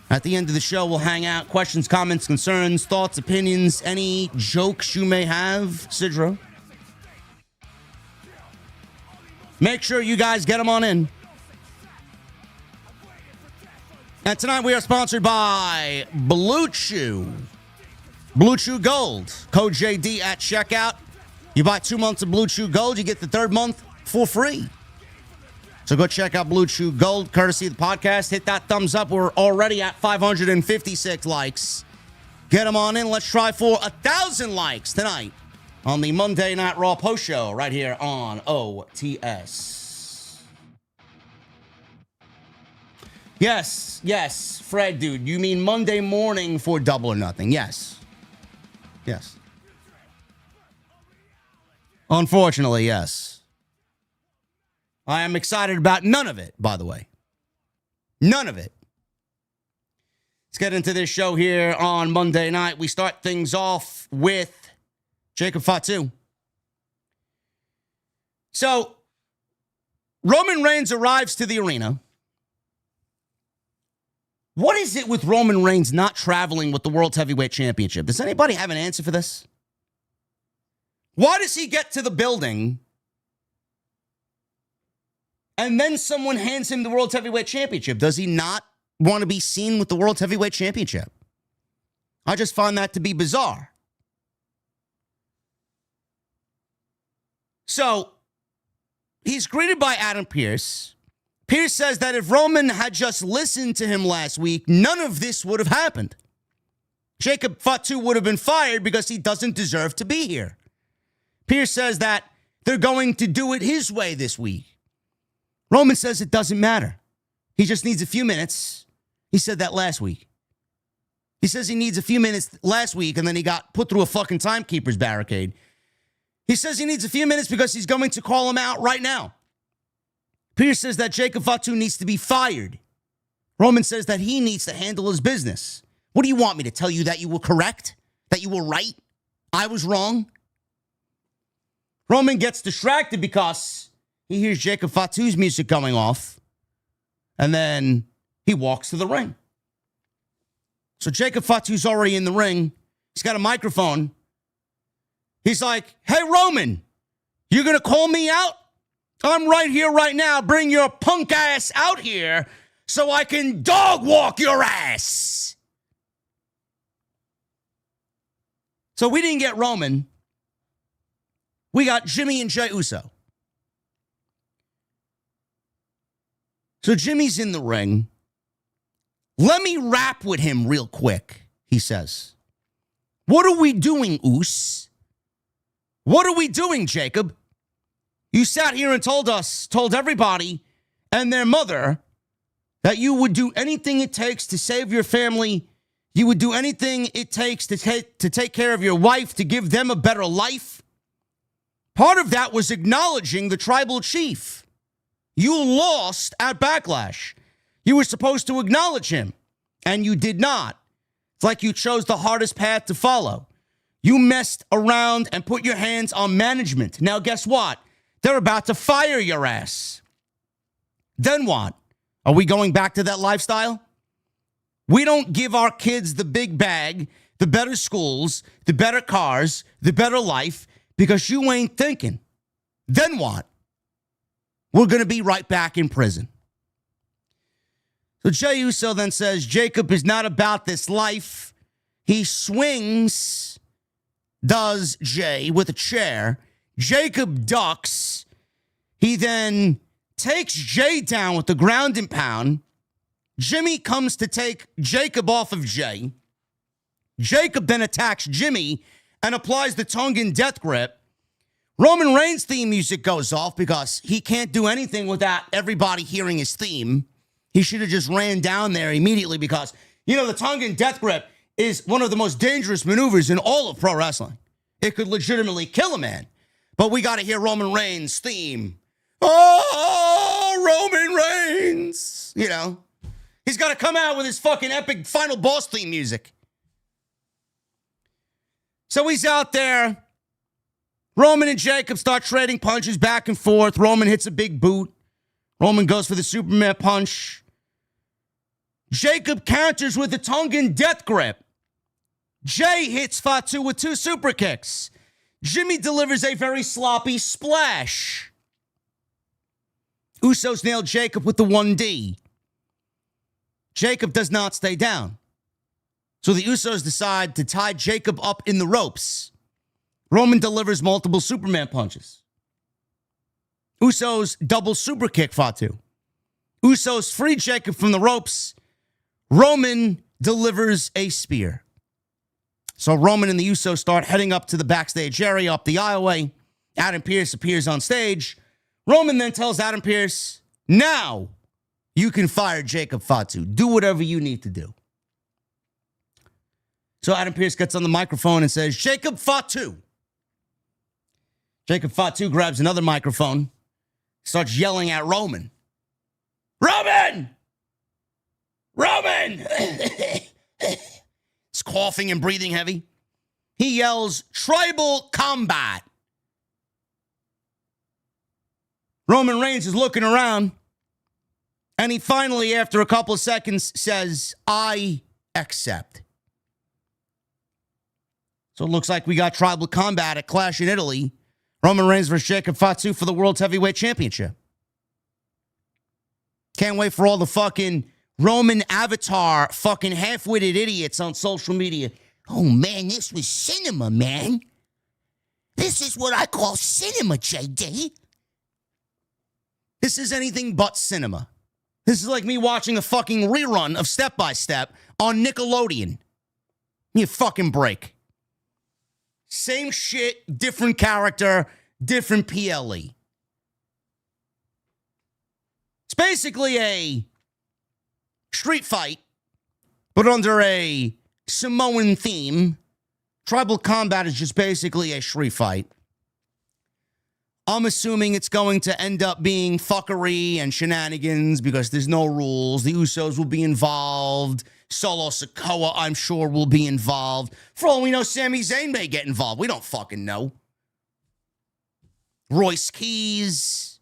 At the end of the show, we'll hang out. Questions, comments, concerns, thoughts, opinions, any jokes you may have. Sidro. Make sure you guys get them on in. And tonight we are sponsored by Blue Chew. Blue Chew Gold. Code JD at checkout. You buy 2 months of Blue Chew Gold, you get the 3rd month for free. So go check out Blue Chew Gold, courtesy of the podcast. Hit that thumbs up. We're already at 556 likes. Get them on in. Let's try for 1,000 likes tonight on the Monday Night Raw post show right here on OTS. Yes, Fred, dude. You mean Monday morning for Double or Nothing? Yes. Unfortunately, yes. I am excited about none of it, by the way. None of it. Let's get into this show here on Monday night. We start things off with Jacob Fatu. So, Roman Reigns arrives to the arena. What is it with Roman Reigns not traveling with the World Heavyweight Championship? Does anybody have an answer for this? Why does he get to the building and then someone hands him the World Heavyweight Championship? Does he not want to be seen with the World Heavyweight Championship? I just find that to be bizarre. So, he's greeted by Adam Pearce. Pearce says that if Roman had just listened to him last week, none of this would have happened. Jacob Fatu would have been fired because he doesn't deserve to be here. Pearce says that they're going to do it his way this week. Roman says it doesn't matter. He just needs a few minutes. He said that last week. He says he needs a few minutes last week, and then he got put through a fucking timekeeper's barricade. He says he needs a few minutes because he's going to call him out right now. Pearce says that Jacob Fatu needs to be fired. Roman says that he needs to handle his business. What do you want me to tell you, that you were correct? That you were right? I was wrong? Roman gets distracted because he hears Jacob Fatu's music going off, and then he walks to the ring. So Jacob Fatu's already in the ring. He's got a microphone. He's like, hey, Roman, you're going to call me out? I'm right here right now. Bring your punk ass out here so I can dog walk your ass. So we didn't get Roman. We got Jimmy and Jey Uso. So Jimmy's in the ring. Let me rap with him real quick, he says. What are we doing, Oos? What are we doing, Jacob? You sat here and told everybody and their mother that you would do anything it takes to save your family. You would do anything it takes to take care of your wife, to give them a better life. Part of that was acknowledging the tribal chief. You lost at Backlash. You were supposed to acknowledge him, and you did not. It's like you chose the hardest path to follow. You messed around and put your hands on management. Now, guess what? They're about to fire your ass. Then what? Are we going back to that lifestyle? We don't give our kids the big bag, the better schools, the better cars, the better life, because you ain't thinking. Then what? We're going to be right back in prison. So Jey Uso then says Jacob is not about this life. He swings, does Jey, with a chair. Jacob ducks. He then takes Jey down with the ground and pound. Jimmy comes to take Jacob off of Jey. Jacob then attacks Jimmy and applies the Tongan death grip. Roman Reigns' theme music goes off because he can't do anything without everybody hearing his theme. He should have just ran down there immediately because, you know, the Tongan death grip is one of the most dangerous maneuvers in all of pro wrestling. It could legitimately kill a man. But we got to hear Roman Reigns' theme. Oh, Roman Reigns. You know, he's got to come out with his fucking epic final boss theme music. So he's out there. Roman and Jacob start trading punches back and forth. Roman hits a big boot. Roman goes for the Superman punch. Jacob counters with the Tongan death grip. Jey hits Fatu with 2 super kicks. Jimmy delivers a very sloppy splash. Usos nailed Jacob with the 1D. Jacob does not stay down. So the Usos decide to tie Jacob up in the ropes. Roman delivers multiple Superman punches. Usos double super kick Fatu. Usos free Jacob from the ropes. Roman delivers a spear. So Roman and the Usos start heading up to the backstage area, up the aisleway. Adam Pearce appears on stage. Roman then tells Adam Pearce, now you can fire Jacob Fatu. Do whatever you need to do. So Adam Pearce gets on the microphone and says, Jacob Fatu. Jacob Fatu grabs another microphone, starts yelling at Roman. Roman! Roman! He's coughing and breathing heavy. He yells, tribal combat. Roman Reigns is looking around, and he finally, after a couple of seconds, says, I accept. So it looks like we got Tribal Combat at Clash in Italy. Roman Reigns versus Jacob Fatu for the World's Heavyweight Championship. Can't wait for all the fucking Roman avatar fucking half-witted idiots on social media. Oh, man, this was cinema, man. This is what I call cinema, JD. This is anything but cinema. This is like me watching a fucking rerun of Step by Step on Nickelodeon. Give me a fucking break. Same shit, different character, different PLE. It's basically a street fight, but under a Samoan theme. Tribal Combat is just basically a street fight. I'm assuming it's going to end up being fuckery and shenanigans because there's no rules. The Usos will be involved. Solo Sikoa, I'm sure, will be involved. For all we know, Sami Zayn may get involved. We don't fucking know. Royce Keys.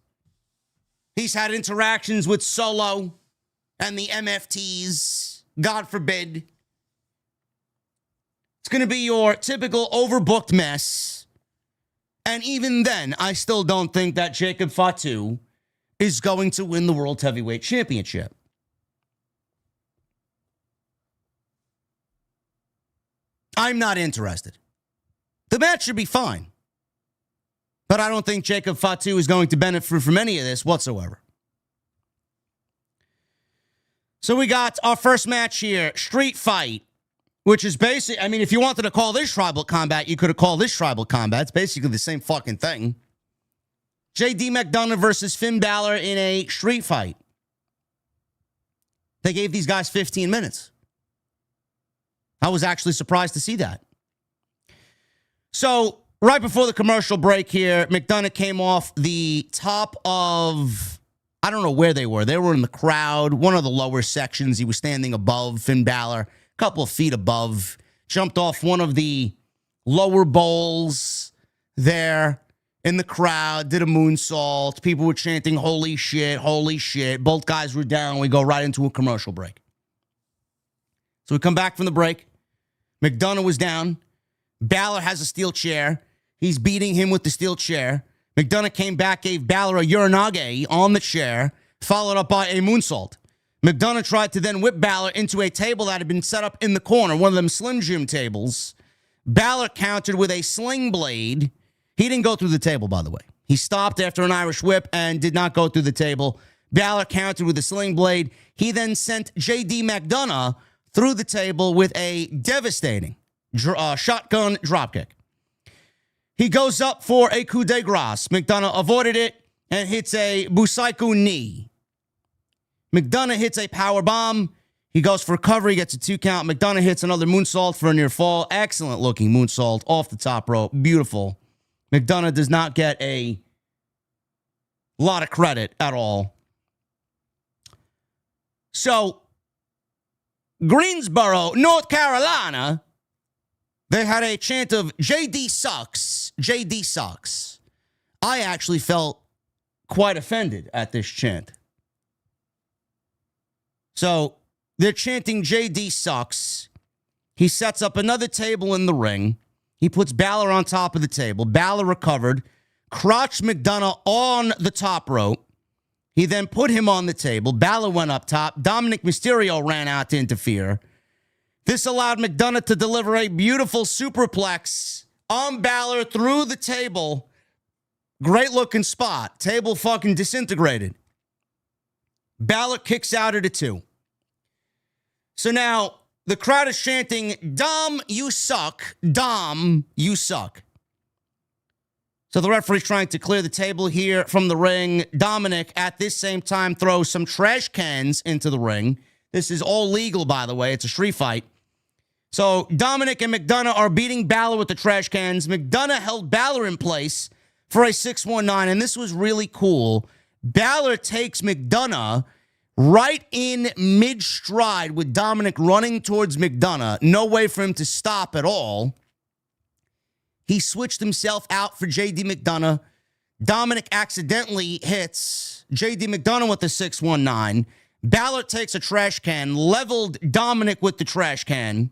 He's had interactions with Solo and the MFTs. God forbid. It's going to be your typical overbooked mess. And even then, I still don't think that Jacob Fatu is going to win the World Heavyweight Championship. I'm not interested. The match should be fine. But I don't think Jacob Fatu is going to benefit from any of this whatsoever. So we got our first match here, Street Fight, which is basically, I mean, if you wanted to call this Tribal Combat, you could have called this Tribal Combat. It's basically the same fucking thing. JD McDonough versus Finn Balor in a street fight. They gave these guys 15 minutes. I was actually surprised to see that. So, right before the commercial break here, McDonough came off the top of, I don't know where they were. They were in the crowd, one of the lower sections. He was standing above Finn Balor, a couple of feet above. Jumped off one of the lower bowls there in the crowd, did a moonsault. People were chanting, holy shit, holy shit. Both guys were down. We go right into a commercial break. So we come back from the break. McDonough was down. Balor has a steel chair. He's beating him with the steel chair. McDonough came back, gave Balor a Uranage on the chair, followed up by a moonsault. McDonough tried to then whip Balor into a table that had been set up in the corner, one of them Slim Jim tables. Balor countered with a sling blade. He didn't go through the table, by the way. He stopped after an Irish whip and did not go through the table. Balor countered with a sling blade. He then sent JD McDonough through the table with a devastating shotgun dropkick. He goes up for a coup de grace. McDonough avoided it and hits a Busaiku knee. McDonough hits a power bomb. He goes for cover. He gets a 2 count. McDonough hits another moonsault for a near fall. Excellent looking moonsault off the top rope. Beautiful. McDonough does not get a lot of credit at all. So, Greensboro, North Carolina, they had a chant of JD sucks, JD sucks. I actually felt quite offended at this chant. So they're chanting JD sucks. He sets up another table in the ring. He puts Balor on top of the table. Balor recovered, crotched McDonough on the top rope. He then put him on the table. Balor went up top. Dominic Mysterio ran out to interfere. This allowed McDonough to deliver a beautiful superplex on Balor through the table. Great looking spot. Table fucking disintegrated. Balor kicks out at a 2. So now the crowd is chanting, Dom, you suck. Dom, you suck. So the referee's trying to clear the table here from the ring. Dominic, at this same time, throws some trash cans into the ring. This is all legal, by the way. It's a street fight. So Dominic and McDonough are beating Balor with the trash cans. McDonough held Balor in place for a 619, and this was really cool. Balor takes McDonough right in mid-stride with Dominic running towards McDonough. No way for him to stop at all. He switched himself out for JD McDonough. Dominic accidentally hits JD McDonough with the 619. Balor takes a trash can, leveled Dominic with the trash can.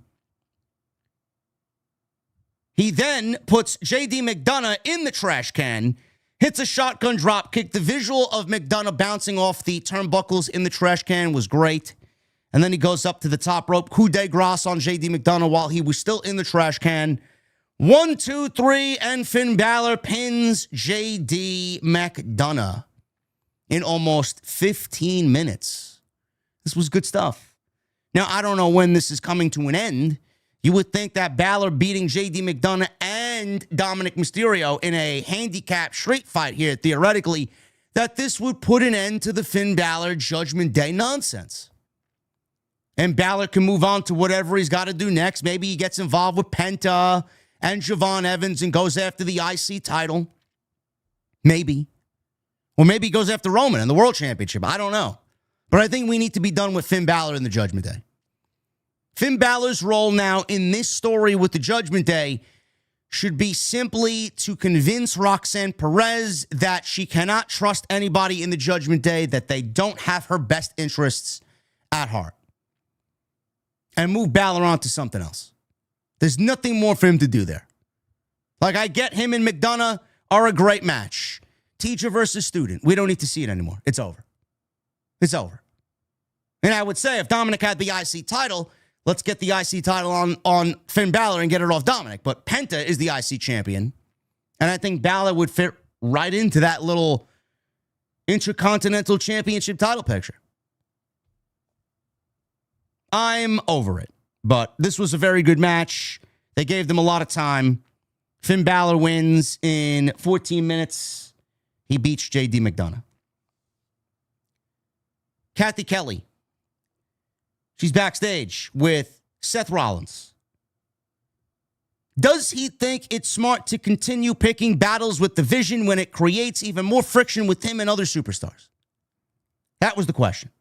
He then puts JD McDonough in the trash can, hits a shotgun drop kick. The visual of McDonough bouncing off the turnbuckles in the trash can was great. And then he goes up to the top rope, coup de grace on JD McDonough while he was still in the trash can. 1, 2, 3, and Finn Balor pins JD McDonough in almost 15 minutes. This was good stuff. Now, I don't know when this is coming to an end. You would think that Balor beating JD McDonough and Dominic Mysterio in a handicap street fight here, theoretically, that this would put an end to the Finn Balor Judgment Day nonsense. And Balor can move on to whatever he's got to do next. Maybe he gets involved with Penta and Javon Evans and goes after the IC title. Maybe. Or maybe he goes after Roman in the World Championship. I don't know. But I think we need to be done with Finn Balor in the Judgment Day. Finn Balor's role now in this story with the Judgment Day should be simply to convince Roxanne Perez that she cannot trust anybody in the Judgment Day, that they don't have her best interests at heart. And move Balor on to something else. There's nothing more for him to do there. Like, I get him and McDonough are a great match. Teacher versus student. We don't need to see it anymore. It's over. It's over. And I would say if Dominic had the IC title, let's get the IC title on Finn Balor and get it off Dominic. But Penta is the IC champion. And I think Balor would fit right into that little Intercontinental Championship title picture. I'm over it. But this was a very good match. They gave them a lot of time. Finn Balor wins in 14 minutes. He beats JD McDonough. Kathy Kelly. She's backstage with Seth Rollins. Does he think it's smart to continue picking battles with the Vision when it creates even more friction with him and other superstars? That was the question.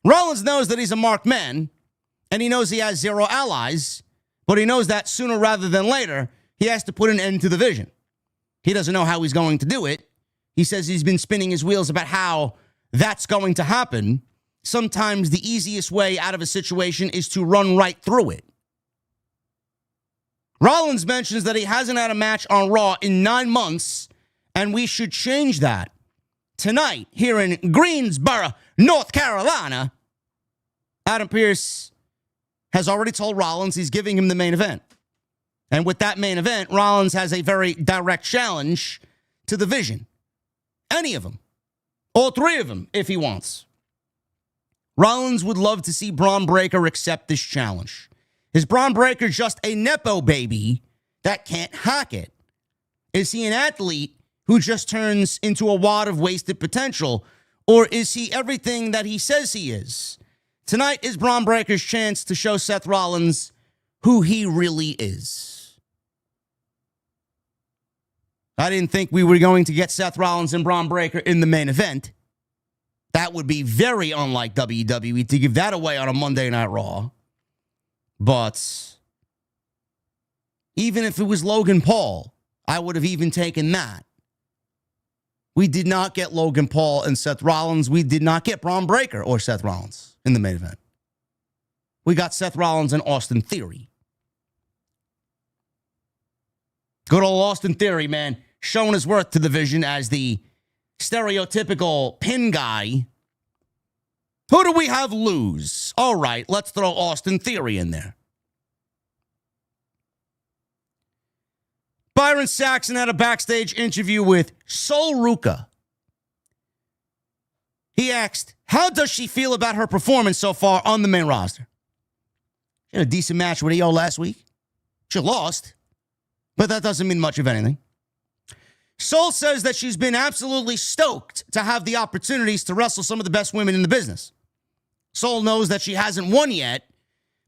Rollins knows that he's a marked man, and he knows he has zero allies, but he knows that sooner rather than later, he has to put an end to the Vision. He doesn't know how he's going to do it. He says he's been spinning his wheels about how that's going to happen. Sometimes the easiest way out of a situation is to run right through it. Rollins mentions that he hasn't had a match on Raw in 9 months, and we should change that. Tonight, here in Greensboro, North Carolina, Adam Pearce has already told Rollins he's giving him the main event. And with that main event, Rollins has a very direct challenge to the Vision. Any of them. All 3 of them, if he wants. Rollins would love to see Bron Breakker accept this challenge. Is Bron Breakker just a Nepo baby that can't hack it? Is he an athlete who just turns into a wad of wasted potential? Or is he everything that he says he is? Tonight is Bron Breakker's chance to show Seth Rollins who he really is. I didn't think we were going to get Seth Rollins and Bron Breakker in the main event. That would be very unlike WWE to give that away on a Monday Night Raw. But even if it was Logan Paul, I would have even taken that. We did not get Logan Paul and Seth Rollins. We did not get Bron Breakker or Seth Rollins in the main event. We got Seth Rollins and Austin Theory. Good old Austin Theory, man. Showing his worth to the Vision as the stereotypical pin guy. Who do we have lose? All right, let's throw Austin Theory in there. Byron Saxon had a backstage interview with Sol Ruka. He asked, how does she feel about her performance so far on the main roster? She had a decent match with EO last week. She lost, but that doesn't mean much of anything. Sol says that she's been absolutely stoked to have the opportunities to wrestle some of the best women in the business. Sol knows that she hasn't won yet,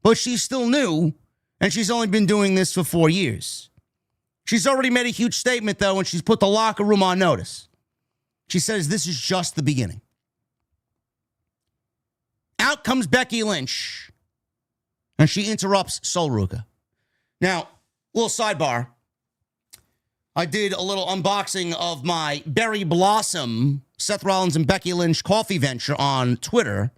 but she's still new, and she's only been doing this for 4 years. She's already made a huge statement, though, and she's put the locker room on notice. She says this is just the beginning. Out comes Becky Lynch, and she interrupts Sol Ruka. Now, little sidebar. I did a little unboxing of my Berry Blossom, Seth Rollins and Becky Lynch coffee venture on Twitter.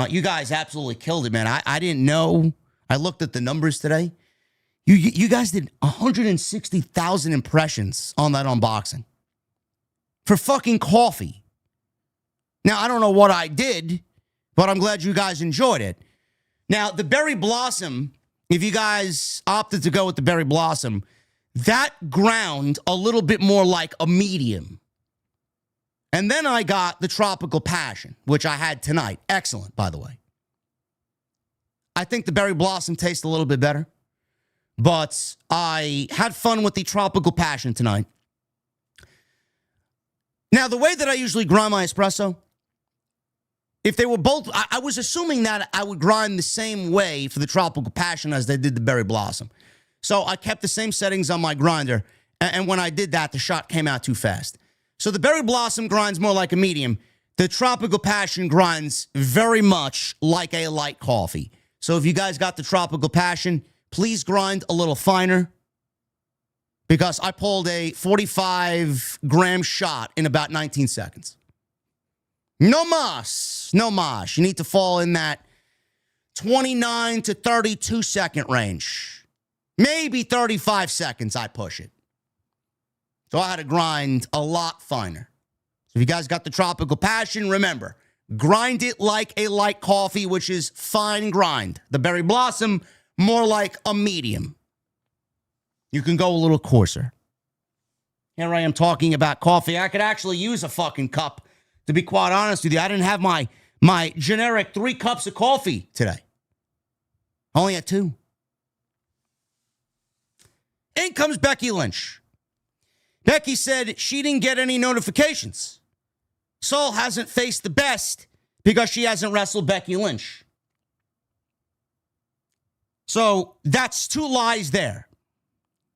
You guys absolutely killed it, man. I didn't know. I looked at the numbers today. You guys did 160,000 impressions on that unboxing for fucking coffee. Now, I don't know what I did, but I'm glad you guys enjoyed it. Now, the Berry Blossom, if you guys opted to go with the Berry Blossom, that ground a little bit more like a medium. And then I got the Tropical Passion, which I had tonight. Excellent, by the way. I think the Berry Blossom tastes a little bit better. But I had fun with the Tropical Passion tonight. Now, the way that I usually grind my espresso, if they were both, I was assuming that I would grind the same way for the Tropical Passion as they did the Berry Blossom. So I kept the same settings on my grinder. And when I did that, the shot came out too fast. So the Berry Blossom grinds more like a medium. The Tropical Passion grinds very much like a light coffee. So if you guys got the Tropical Passion, please grind a little finer, because I pulled a 45-gram shot in about 19 seconds. No mas. No mas. You need to fall in that 29 to 32 second range. Maybe 35 seconds, I push it. So I had to grind a lot finer. So if you guys got the Tropical Passion, remember, grind it like a light coffee, which is fine grind. The Berry Blossom, more like a medium. You can go a little coarser. Here I am talking about coffee. I could actually use a fucking cup, to be quite honest with you. I didn't have my generic 3 cups of coffee today. I only had 2. In comes Becky Lynch. Becky said she didn't get any notifications. Sol hasn't faced the best because she hasn't wrestled Becky Lynch. So that's 2 lies there.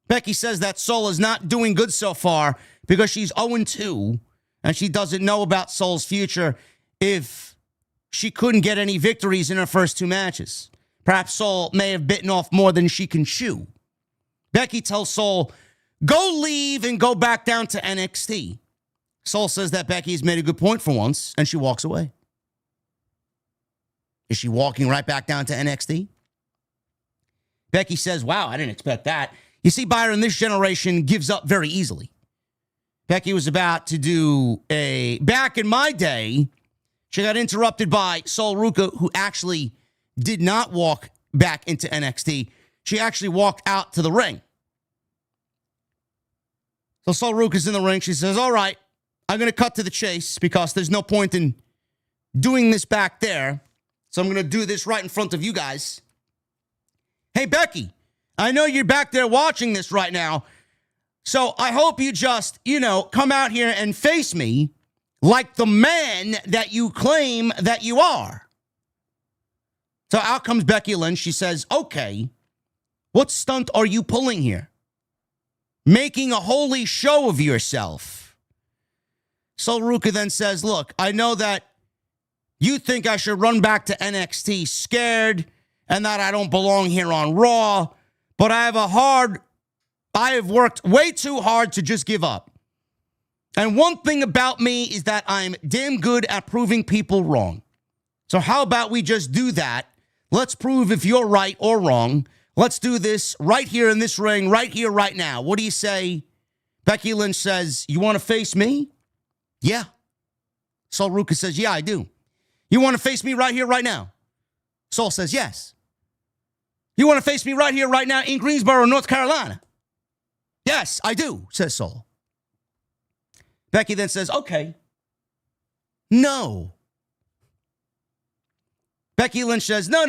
Becky says that Sol is not doing good so far because she's 0-2 and she doesn't know about Sol's future if she couldn't get any victories in her first 2 matches. Perhaps Sol may have bitten off more than she can chew. Becky tells Sol, go leave and go back down to NXT. Sol says that Becky's made a good point for once, and she walks away. Is she walking right back down to NXT? Becky says, wow, I didn't expect that. You see, Byron, this generation gives up very easily. Becky was about to do back in my day, she got interrupted by Sol Ruka, who actually did not walk back into NXT. She actually walked out to the ring. So Sol Ruka's in the ring. She says, all right, I'm going to cut to the chase because there's no point in doing this back there. So I'm going to do this right in front of you guys. Hey, Becky, I know you're back there watching this right now. So I hope you just, come out here and face me like the man that you claim that you are. So out comes Becky Lynch. She says, okay, what stunt are you pulling here? Making a holy show of yourself. Sol Ruka then says, look, I know that you think I should run back to NXT scared and that I don't belong here on Raw, but I have worked way too hard to just give up. And one thing about me is that I'm damn good at proving people wrong. So how about we just do that? Let's prove if you're right or wrong. Let's do this right here in this ring, right here, right now. What do you say? Becky Lynch says, you want to face me? Yeah. Sol Ruka says, yeah, I do. You want to face me right here, right now? Sol says, yes. You want to face me right here, right now in Greensboro, North Carolina? Yes, I do, says Sol. Becky then says, okay. No. Becky Lynch says, no.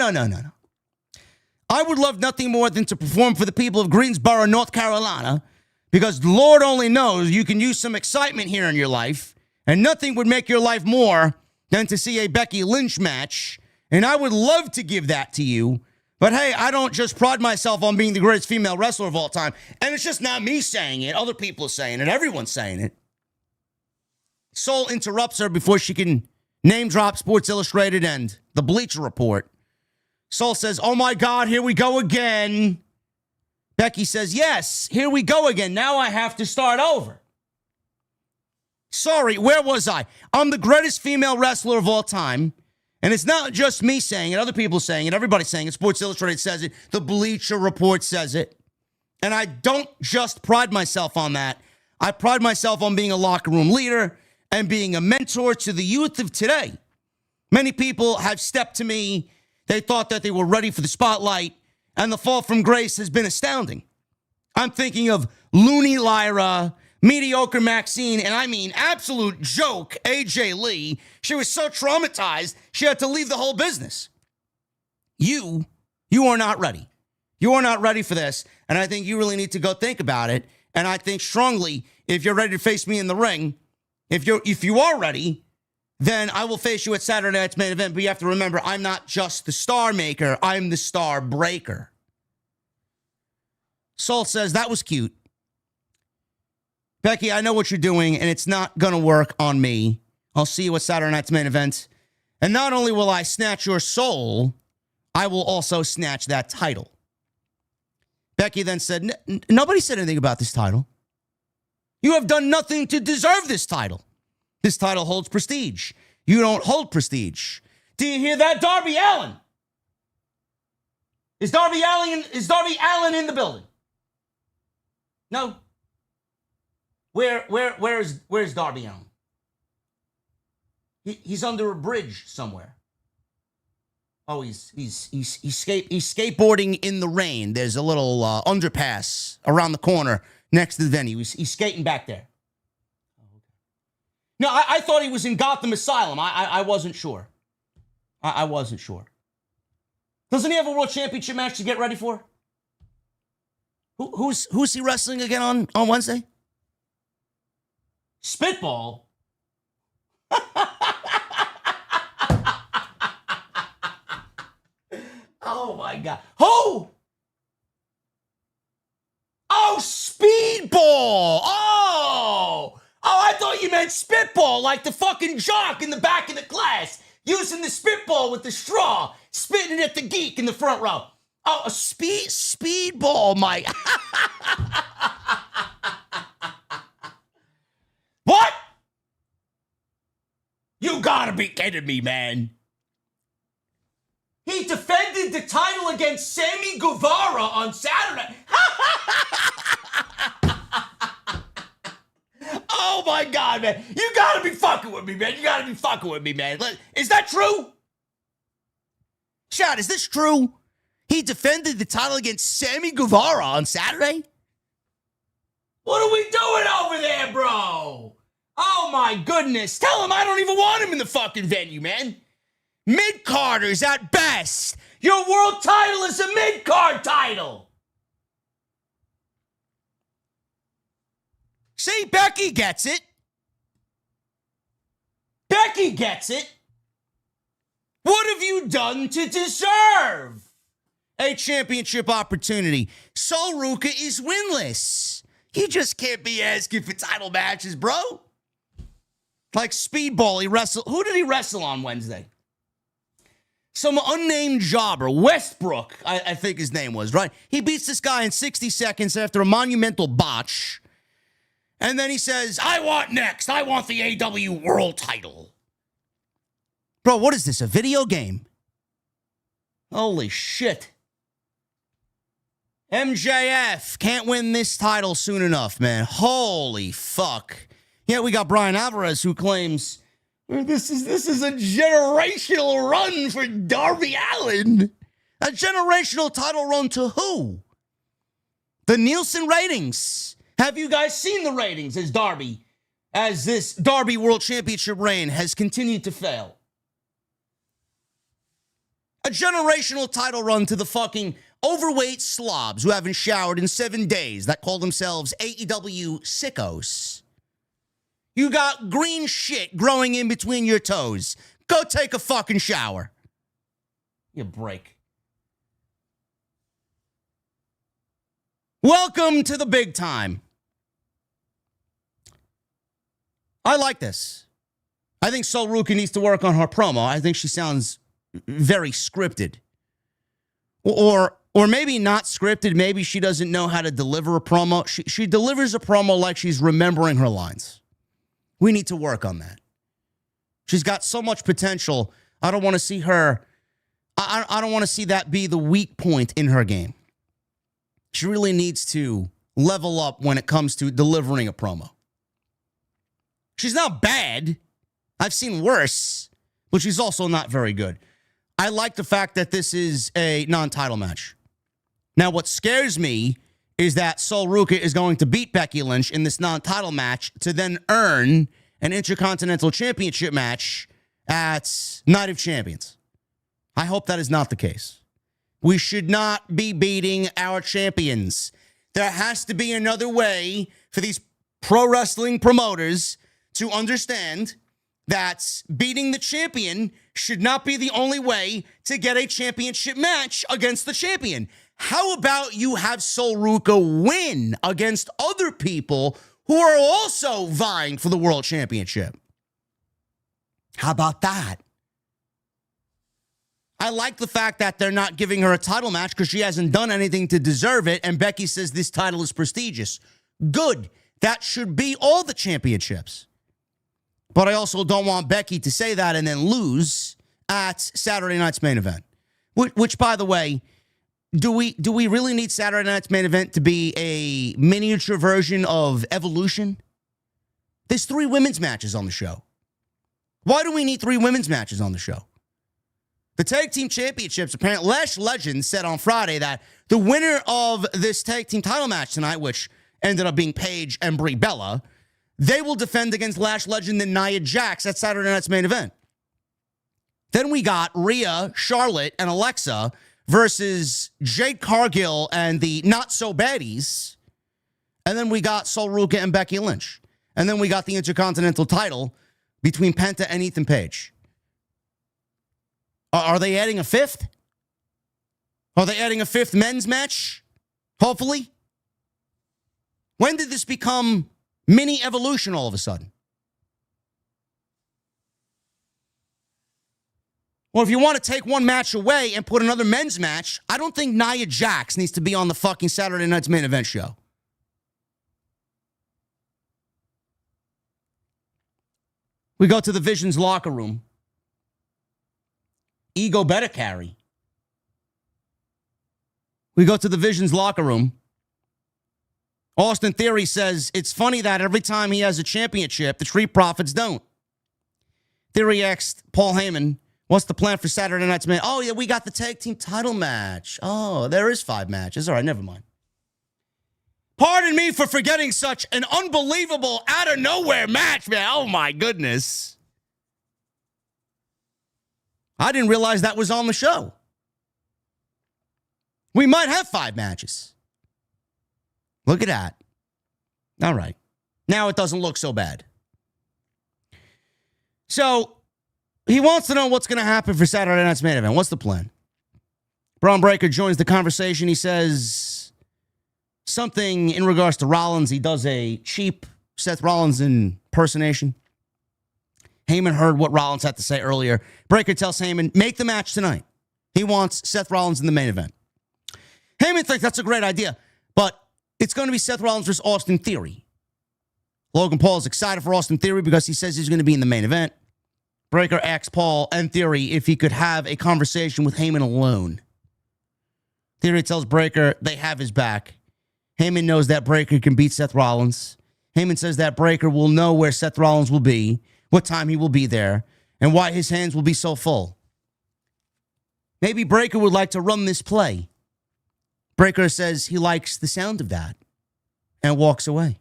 I would love nothing more than to perform for the people of Greensboro, North Carolina, because Lord only knows you can use some excitement here in your life, and nothing would make your life more than to see a Becky Lynch match, and I would love to give that to you, but hey, I don't just pride myself on being the greatest female wrestler of all time, and it's just not me saying it, other people are saying it, everyone's saying it. Sol interrupts her before she can name drop Sports Illustrated and the Bleacher Report. Sol says, oh my God, here we go again. Becky says, yes, here we go again. Now I have to start over. Sorry, where was I? I'm the greatest female wrestler of all time. And it's not just me saying it, other people saying it, everybody's saying it. Sports Illustrated says it. The Bleacher Report says it. And I don't just pride myself on that. I pride myself on being a locker room leader and being a mentor to the youth of today. Many people have stepped to me. They thought that they were ready for the spotlight, and the fall from grace has been astounding. I'm thinking of Looney Lyra, mediocre Maxine, and I mean absolute joke, AJ Lee. She was so traumatized, she had to leave the whole business. You are not ready. You are not ready for this, and I think you really need to go think about it. And I think strongly, if you're ready to face me in the ring, if you are ready, then I will face you at Saturday night's main event. But you have to remember, I'm not just the star maker, I'm the star breaker. Salt says, that was cute. Becky, I know what you're doing, and it's not going to work on me. I'll see you at Saturday night's main event. And not only will I snatch your soul, I will also snatch that title. Becky then said, nobody said anything about this title. You have done nothing to deserve this title. This title holds prestige. You don't hold prestige. Do you hear that, Darby Allin? Is Darby Allin in the building? No. Where's Darby Allin? He's under a bridge somewhere. Oh, he's skateboarding in the rain. There's a little underpass around the corner next to the venue. He's skating back there. No, I thought he was in Gotham Asylum. I wasn't sure. I wasn't sure. Doesn't he have a world championship match to get ready for? Who's he wrestling again on Wednesday? Spitball? Oh, my God. Who? Oh, Speedball. Oh, I thought you meant spitball, like the fucking jock in the back of the class, using the spitball with the straw, spitting at the geek in the front row. Oh, a speedball, Mike. What? You gotta be kidding me, man. He defended the title against Sammy Guevara on Saturday. Oh, my God, man. You gotta be fucking with me, man. You gotta be fucking with me, man. Is that true? Shad, is this true? He defended the title against Sammy Guevara on Saturday? What are we doing over there, bro? Oh, my goodness. Tell him I don't even want him in the fucking venue, man. Mid-carders at best. Your world title is a mid-card title. See, Becky gets it. Becky gets it. What have you done to deserve a championship opportunity? So Ruka is winless. You just can't be asking for title matches, bro. Like Speedball, he wrestled. Who did he wrestle on Wednesday? Some unnamed jobber, Westbrook, I think his name was, right? He beats this guy in 60 seconds after a monumental botch. And then he says, I want the AW World title. Bro, what is this, a video game? Holy shit. MJF can't win this title soon enough, man. Holy fuck. Yeah, we got Brian Alvarez who claims this is a generational run for Darby Allin. A generational title run to who? The Nielsen ratings. Have you guys seen the ratings as this Darby World Championship reign has continued to fail? A generational title run to the fucking overweight slobs who haven't showered in 7 days that call themselves AEW sickos. You got green shit growing in between your toes. Go take a fucking shower. You break. Welcome to the big time. I like this. I think Sol Ruka needs to work on her promo. I think she sounds very scripted. Or Or maybe not scripted. Maybe she doesn't know how to deliver a promo. She delivers a promo like she's remembering her lines. We need to work on that. She's got so much potential. I don't want to see her. I don't want to see that be the weak point in her game. She really needs to level up when it comes to delivering a promo. She's not bad. I've seen worse, but she's also not very good. I like the fact that this is a non-title match. Now, what scares me is that Sol Ruka is going to beat Becky Lynch in this non-title match to then earn an Intercontinental Championship match at Night of Champions. I hope that is not the case. We should not be beating our champions. There has to be another way for these pro wrestling promoters to understand that beating the champion should not be the only way to get a championship match against the champion. How about you have Sol Ruka win against other people who are also vying for the world championship? How about that? I like the fact that they're not giving her a title match because she hasn't done anything to deserve it, and Becky says this title is prestigious. Good. That should be all the championships. But I also don't want Becky to say that and then lose at Saturday night's main event. Which, by the way, do we really need Saturday night's main event to be a miniature version of Evolution? There's 3 women's matches on the show. Why do we need 3 women's matches on the show? The tag team championships, apparently, Lash Legends said on Friday that the winner of this tag team title match tonight, which ended up being Paige and Brie Bella, they will defend against Lash Legend and Nia Jax at Saturday night's main event. Then we got Rhea, Charlotte, and Alexa versus Jade Cargill and the Not So Baddies. And then we got Sol Ruka and Becky Lynch. And then we got the Intercontinental title between Penta and Ethan Page. Are they adding a 5th? Are they adding a 5th men's match? Hopefully. When did this become mini Evolution all of a sudden? Well, if you want to take one match away and put another men's match, I don't think Nia Jax needs to be on the fucking Saturday night's main event show. We go to the Vision's locker room. Ego better carry. We go to the Vision's locker room. Austin Theory says it's funny that every time he has a championship, the Street Profits don't. Theory asked Paul Heyman, what's the plan for Saturday night's match? Oh, yeah, we got the tag team title match. Oh, there is 5 matches. All right, never mind. Pardon me for forgetting such an unbelievable out-of-nowhere match, man. Oh, my goodness. I didn't realize that was on the show. We might have 5 matches. Look at that. All right. Now it doesn't look so bad. So, he wants to know what's going to happen for Saturday night's main event. What's the plan? Bron Breakker joins the conversation. He says something in regards to Rollins. He does a cheap Seth Rollins impersonation. Heyman heard what Rollins had to say earlier. Breakker tells Heyman, make the match tonight. He wants Seth Rollins in the main event. Heyman thinks that's a great idea, but it's going to be Seth Rollins versus Austin Theory. Logan Paul is excited for Austin Theory because he says he's going to be in the main event. Breakker asks Paul and Theory if he could have a conversation with Heyman alone. Theory tells Breakker they have his back. Heyman knows that Breakker can beat Seth Rollins. Heyman says that Breakker will know where Seth Rollins will be, what time he will be there, and why his hands will be so full. Maybe Breakker would like to run this play. Breakker says he likes the sound of that and walks away.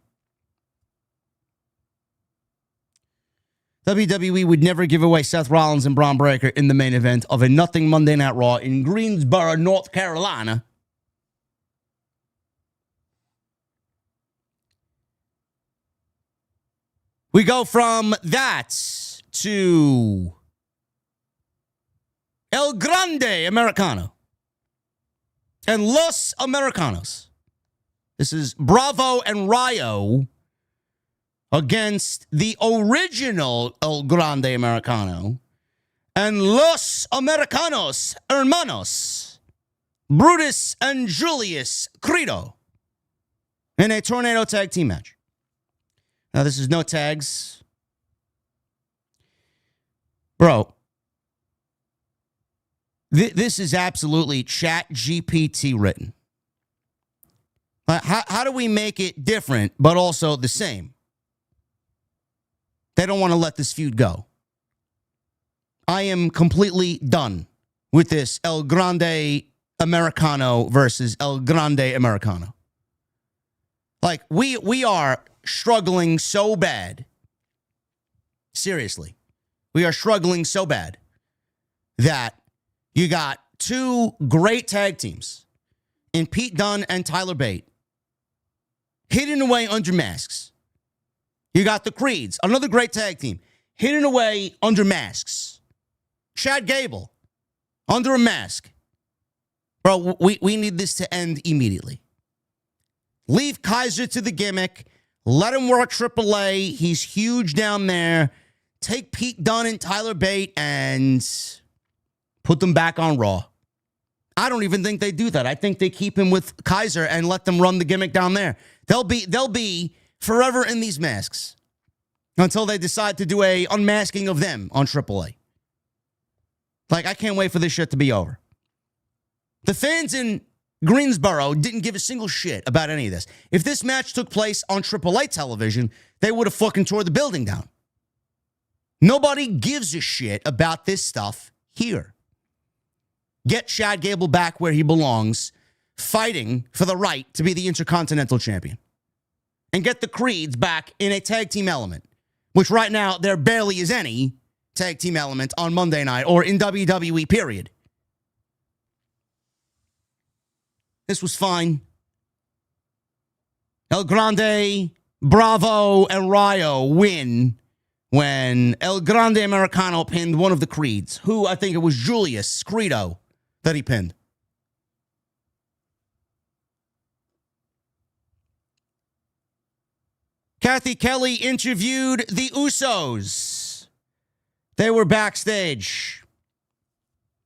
WWE would never give away Seth Rollins and Bron Breakker in the main event of a Nothing Monday Night Raw in Greensboro, North Carolina. We go from that to El Grande Americano and Los Americanos. This is Bravo and Rayo against the original El Grande Americano and Los Americanos Hermanos. Brutus and Julius Credo in a tornado tag team match. Now, this is no tags. Bro, this is absolutely Chat GPT written. How do we make it different, but also the same? They don't want to let this feud go. I am completely done with this El Grande Americano versus El Grande Americano. Like, we are struggling so bad. Seriously. We are struggling so bad that you got two great tag teams in Pete Dunne and Tyler Bate hidden away under masks. You got the Creeds, another great tag team, hidden away under masks. Chad Gable, under a mask. Bro, we need this to end immediately. Leave Kaiser to the gimmick. Let him work AAA. He's huge down there. Take Pete Dunne and Tyler Bate and put them back on Raw. I don't even think they do that. I think they keep him with Kaiser and let them run the gimmick down there. They'll be forever in these masks until they decide to do a unmasking of them on AAA. Like, I can't wait for this shit to be over. The fans in Greensboro didn't give a single shit about any of this. If this match took place on AAA television, they would have fucking tore the building down. Nobody gives a shit about this stuff here. Get Chad Gable back where he belongs, fighting for the right to be the Intercontinental Champion. And get the Creeds back in a tag team element, which right now there barely is any tag team element on Monday night or in WWE, period. This was fine. El Grande, Bravo, and Rayo win when El Grande Americano pinned one of the Creeds, who I think it was Julius Credo that he pinned. Kathy Kelly interviewed the Usos. They were backstage.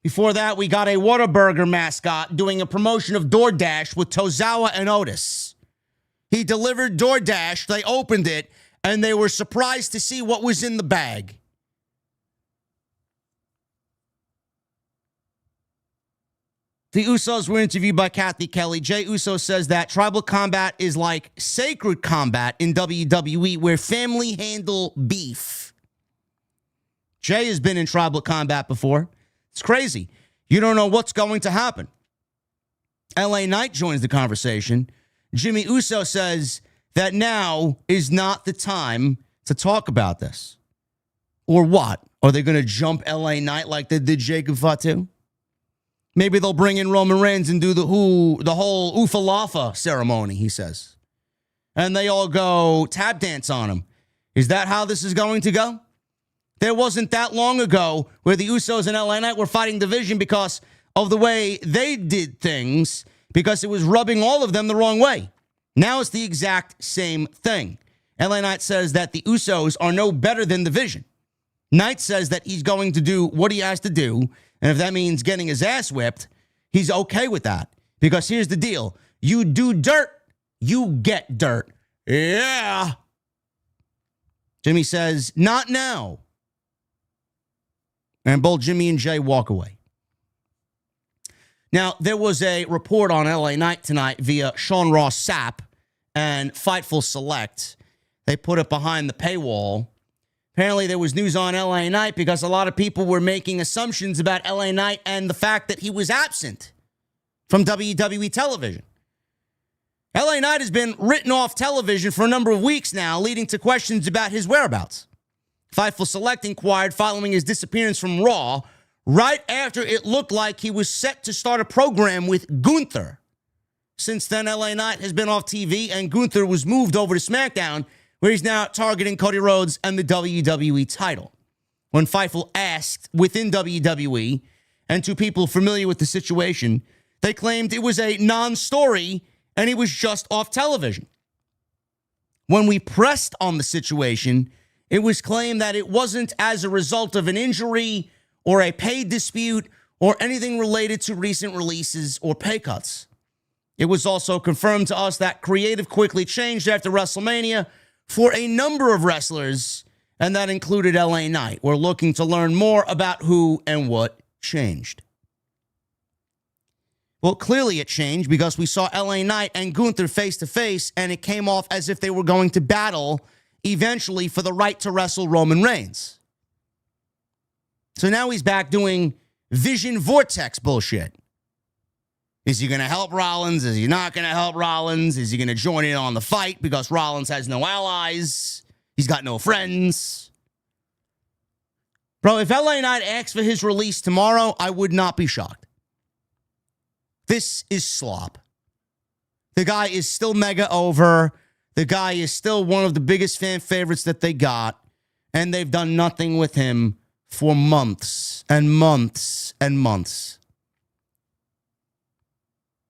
Before that, we got a Whataburger mascot doing a promotion of DoorDash with Tozawa and Otis. He delivered DoorDash, they opened it, and they were surprised to see what was in the bag. The Usos were interviewed by Kathy Kelly. Jey Uso says that tribal combat is like sacred combat in WWE, where family handle beef. Jey has been in tribal combat before. It's crazy. You don't know what's going to happen. LA Knight joins the conversation. Jimmy Uso says that now is not the time to talk about this. Or what? Are they going to jump LA Knight like they did Jacob Fatu? Maybe they'll bring in Roman Reigns and do the whole Oofalafa ceremony, he says. And they all go tap dance on him. Is that how this is going to go? There wasn't that long ago where the Usos and LA Knight were fighting division because of the way they did things, because it was rubbing all of them the wrong way. Now it's the exact same thing. LA Knight says that the Usos are no better than the Vision. Knight says that he's going to do what he has to do, and if that means getting his ass whipped, he's okay with that. Because here's the deal. You do dirt, you get dirt. Yeah. Jimmy says, not now. And both Jimmy and Jey walk away. Now, there was a report on LA Knight tonight via Sean Ross Sapp and Fightful Select. They put it behind the paywall. Apparently, there was news on LA Knight because a lot of people were making assumptions about LA Knight and the fact that he was absent from WWE television. LA Knight has been written off television for a number of weeks now, leading to questions about his whereabouts. Fightful Select inquired following his disappearance from Raw, right after it looked like he was set to start a program with Gunther. Since then, LA Knight has been off TV, and Gunther was moved over to SmackDown, where he's now targeting Cody Rhodes and the WWE title. When Fightful asked within WWE, and to people familiar with the situation, they claimed it was a non-story, and he was just off television. When we pressed on the situation, it was claimed that it wasn't as a result of an injury or a pay dispute or anything related to recent releases or pay cuts. It was also confirmed to us that creative quickly changed after WrestleMania for a number of wrestlers, and that included LA Knight. We're looking to learn more about who and what changed. Well, clearly it changed because we saw LA Knight and Gunther face to face, and it came off as if they were going to battle eventually for the right to wrestle Roman Reigns. So now he's back doing Vision Vortex bullshit. Is he going to help Rollins? Is he not going to help Rollins? Is he going to join in on the fight because Rollins has no allies? He's got no friends. Bro, if LA Knight asks for his release tomorrow, I would not be shocked. This is slop. The guy is still mega over. The guy is still one of the biggest fan favorites that they got. And they've done nothing with him for months and months and months.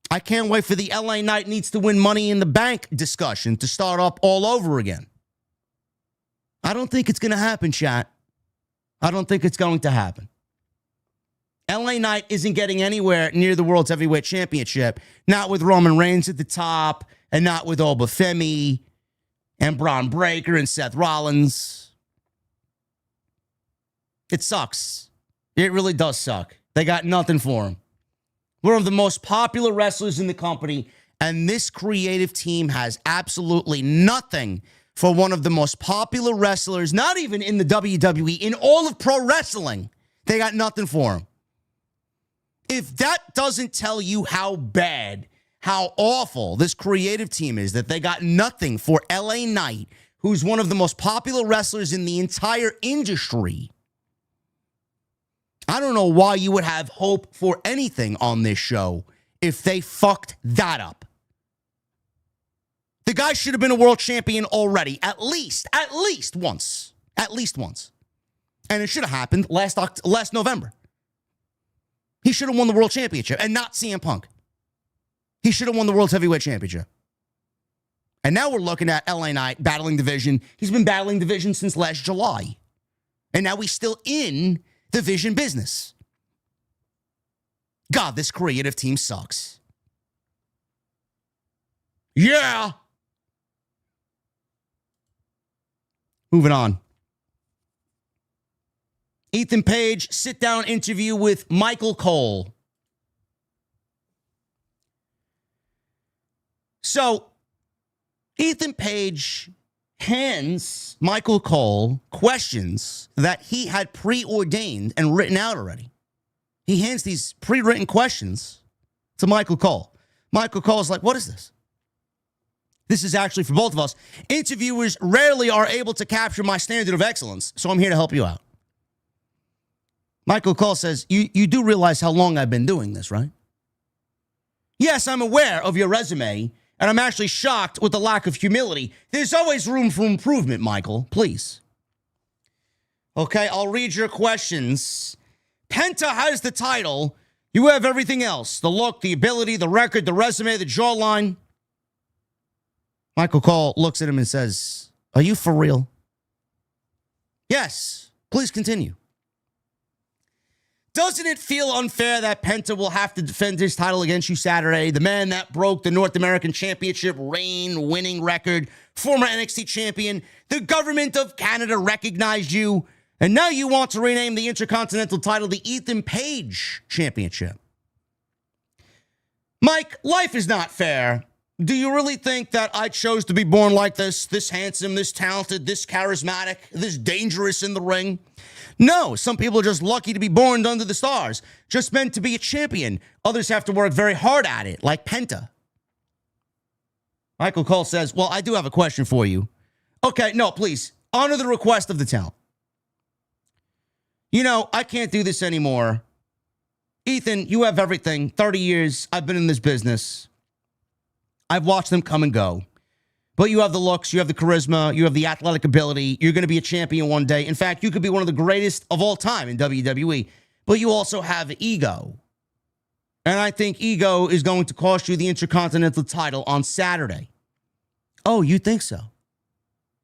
I can't wait for the LA Knight needs to win Money in the Bank discussion to start up all over again. I don't think it's going to happen, chat. I don't think it's going to happen. LA Knight isn't getting anywhere near the World's Heavyweight Championship. Not with Roman Reigns at the top, and not with Oba Femi and Bron Breakker and Seth Rollins. It sucks. It really does suck. They got nothing for him. One of the most popular wrestlers in the company, and this creative team has absolutely nothing for one of the most popular wrestlers, not even in the WWE, in all of pro wrestling. They got nothing for him. If that doesn't tell you how bad, how awful this creative team is, that they got nothing for LA Knight, who's one of the most popular wrestlers in the entire industry, I don't know why you would have hope for anything on this show if they fucked that up. The guy should have been a world champion already, at least once. At least once. And it should have happened last November. He should have won the world championship and not CM Punk. He should have won the World Heavyweight Championship. And now we're looking at LA Knight battling division. He's been battling division since last July. And now he's still in division business. God, this creative team sucks. Yeah. Moving on. Ethan Page sit-down interview with Michael Cole. So, Ethan Page hands Michael Cole questions that he had preordained and written out already. He hands these pre-written questions to Michael Cole. Michael Cole's like, what is this? This is actually for both of us. Interviewers rarely are able to capture my standard of excellence, so I'm here to help you out. Michael Cole says, you do realize how long I've been doing this, right? Yes, I'm aware of your resume, and I'm actually shocked with the lack of humility. There's always room for improvement, Michael. Please. Okay, I'll read your questions. Penta has the title. You have everything else. The look, the ability, the record, the resume, the jawline. Michael Cole looks at him and says, are you for real? Yes. Please continue. Doesn't it feel unfair that Penta will have to defend his title against you Saturday? The man that broke the North American Championship reign-winning record, former NXT champion. The government of Canada recognized you, and now you want to rename the Intercontinental title the Ethan Page Championship. Mike, life is not fair. Do you really think that I chose to be born like this handsome, this talented, this charismatic, this dangerous in the ring? No, some people are just lucky to be born under the stars, just meant to be a champion. Others have to work very hard at it, like Penta. Michael Cole says, well, I do have a question for you. Okay, no, please, honor the request of the talent. You know, I can't do this anymore. Ethan, you have everything. 30 years, I've been in this business. I've watched them come and go. But you have the looks, you have the charisma, you have the athletic ability. You're going to be a champion one day. In fact, you could be one of the greatest of all time in WWE. But you also have ego. And I think ego is going to cost you the Intercontinental title on Saturday. Oh, you think so?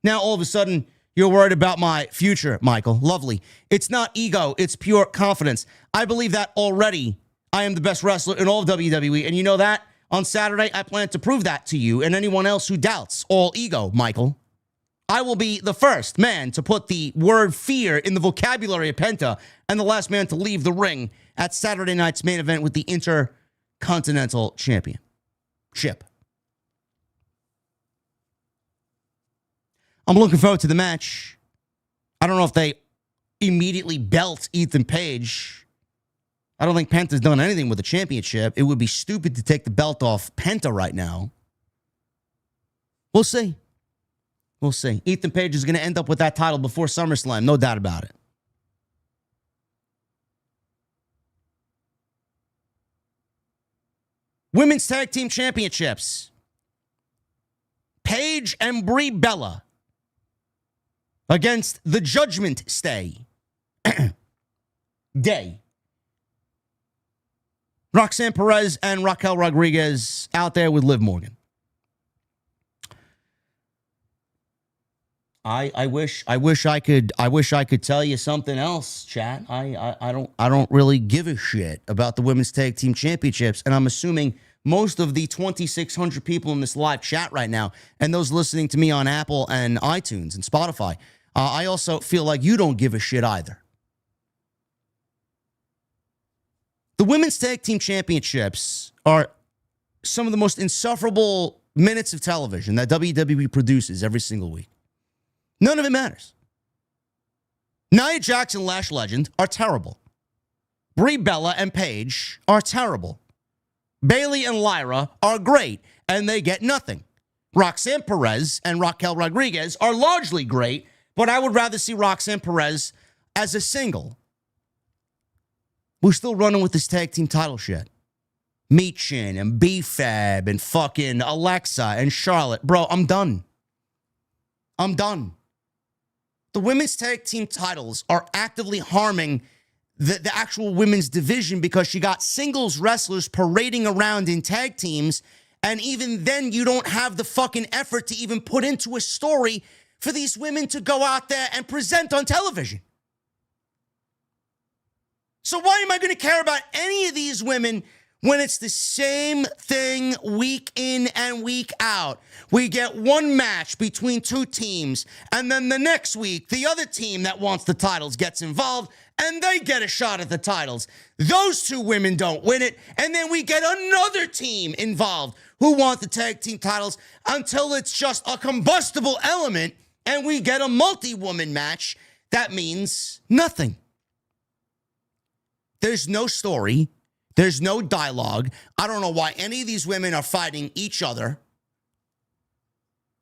Now, all of a sudden, You're worried about my future, Michael. Lovely. It's not ego. It's pure confidence. I believe that already. I am the best wrestler in all of WWE. And you know that? On Saturday, I plan to prove that to you and anyone else who doubts all ego, Michael. I will be the first man to put the word fear in the vocabulary of Penta and the last man to leave the ring at Saturday night's main event with the Intercontinental Championship. I'm looking forward to the match. I don't know if they immediately belt Ethan Page. I don't think Penta's done anything with the championship. It would be stupid to take the belt off Penta right now. We'll see. We'll see. Ethan Page is going to end up with that title before SummerSlam. No doubt about it. Women's Tag Team Championships. Paige and Brie Bella against the Judgment Day. Roxanne Perez and Raquel Rodriguez out there with Liv Morgan. I wish I could tell you something else, chat. I don't really give a shit about the Women's Tag Team Championships, and I'm assuming most of the 2,600 people in this live chat right now, and those listening to me on Apple and iTunes and Spotify, I also feel like you don't give a shit either. The Women's Tag Team Championships are some of the most insufferable minutes of television that WWE produces every single week. None of it matters. Nia Jax and Lash Legend are terrible. Brie Bella and Paige are terrible. Bayley and Lyra are great, and they get nothing. Roxanne Perez and Raquel Rodriguez are largely great, but I would rather see Roxanne Perez as a single. We're still running with this tag team title shit. Meechin and B-Fab and fucking Alexa and Charlotte. Bro, I'm done. I'm done. The women's tag team titles are actively harming the actual women's division because you got singles wrestlers parading around in tag teams, and even then you don't have the fucking effort to even put into a story for these women to go out there and present on television. So why am I going to care about any of these women when it's the same thing week in and week out? We get one match between two teams, and then the next week, the other team that wants the titles gets involved, and they get a shot at the titles. Those two women don't win it, and then we get another team involved who want the tag team titles until it's just a combustible element, and we get a multi-woman match that means nothing. There's no story. There's no dialogue. I don't know why any of these women are fighting each other.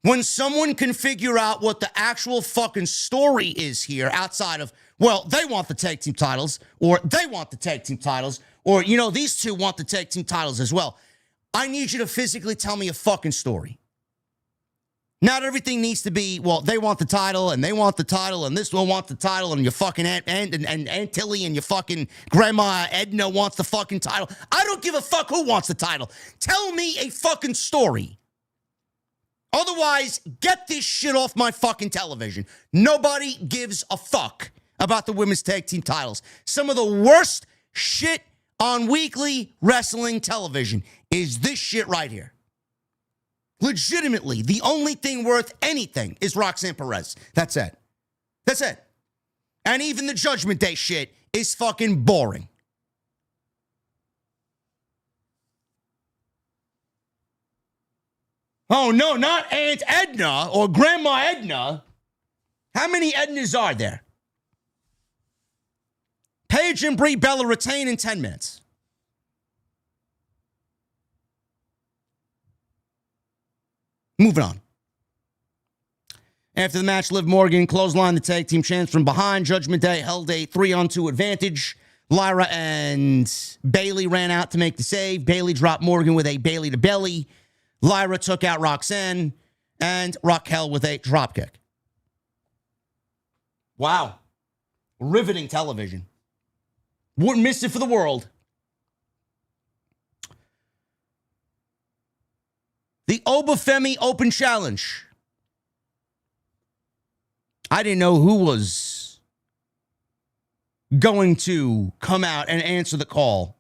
When someone can figure out what the actual fucking story is here outside of, well, they want the tag team titles, or they want the tag team titles, or, you know, these two want the tag team titles as well. I need you to physically tell me a fucking story. Not everything needs to be, well, they want the title, and they want the title, and this one wants the title, and your fucking Aunt Tilly and your fucking Grandma Edna wants the fucking title. I don't give a fuck who wants the title. Tell me a fucking story. Otherwise, get this shit off my fucking television. Nobody gives a fuck about the women's tag team titles. Some of the worst shit on weekly wrestling television is this shit right here. Legitimately, the only thing worth anything is Roxanne Perez. That's it. That's it. And even the Judgment Day shit is fucking boring. Oh, no, not Aunt Edna or Grandma Edna. How many Ednas are there? Paige and Brie Bella retain in 10 minutes. Moving on. After the match, Liv Morgan clotheslined the tag team champs from behind. Judgment Day held a 3-on-2 advantage. Lyra and Bayley ran out to make the save. Bayley dropped Morgan with a Bayley to belly. Lyra took out Roxanne and Raquel with a dropkick. Wow. Riveting television. Wouldn't miss it for the world. The Oba Femi Open Challenge. I didn't know who was going to come out and answer the call.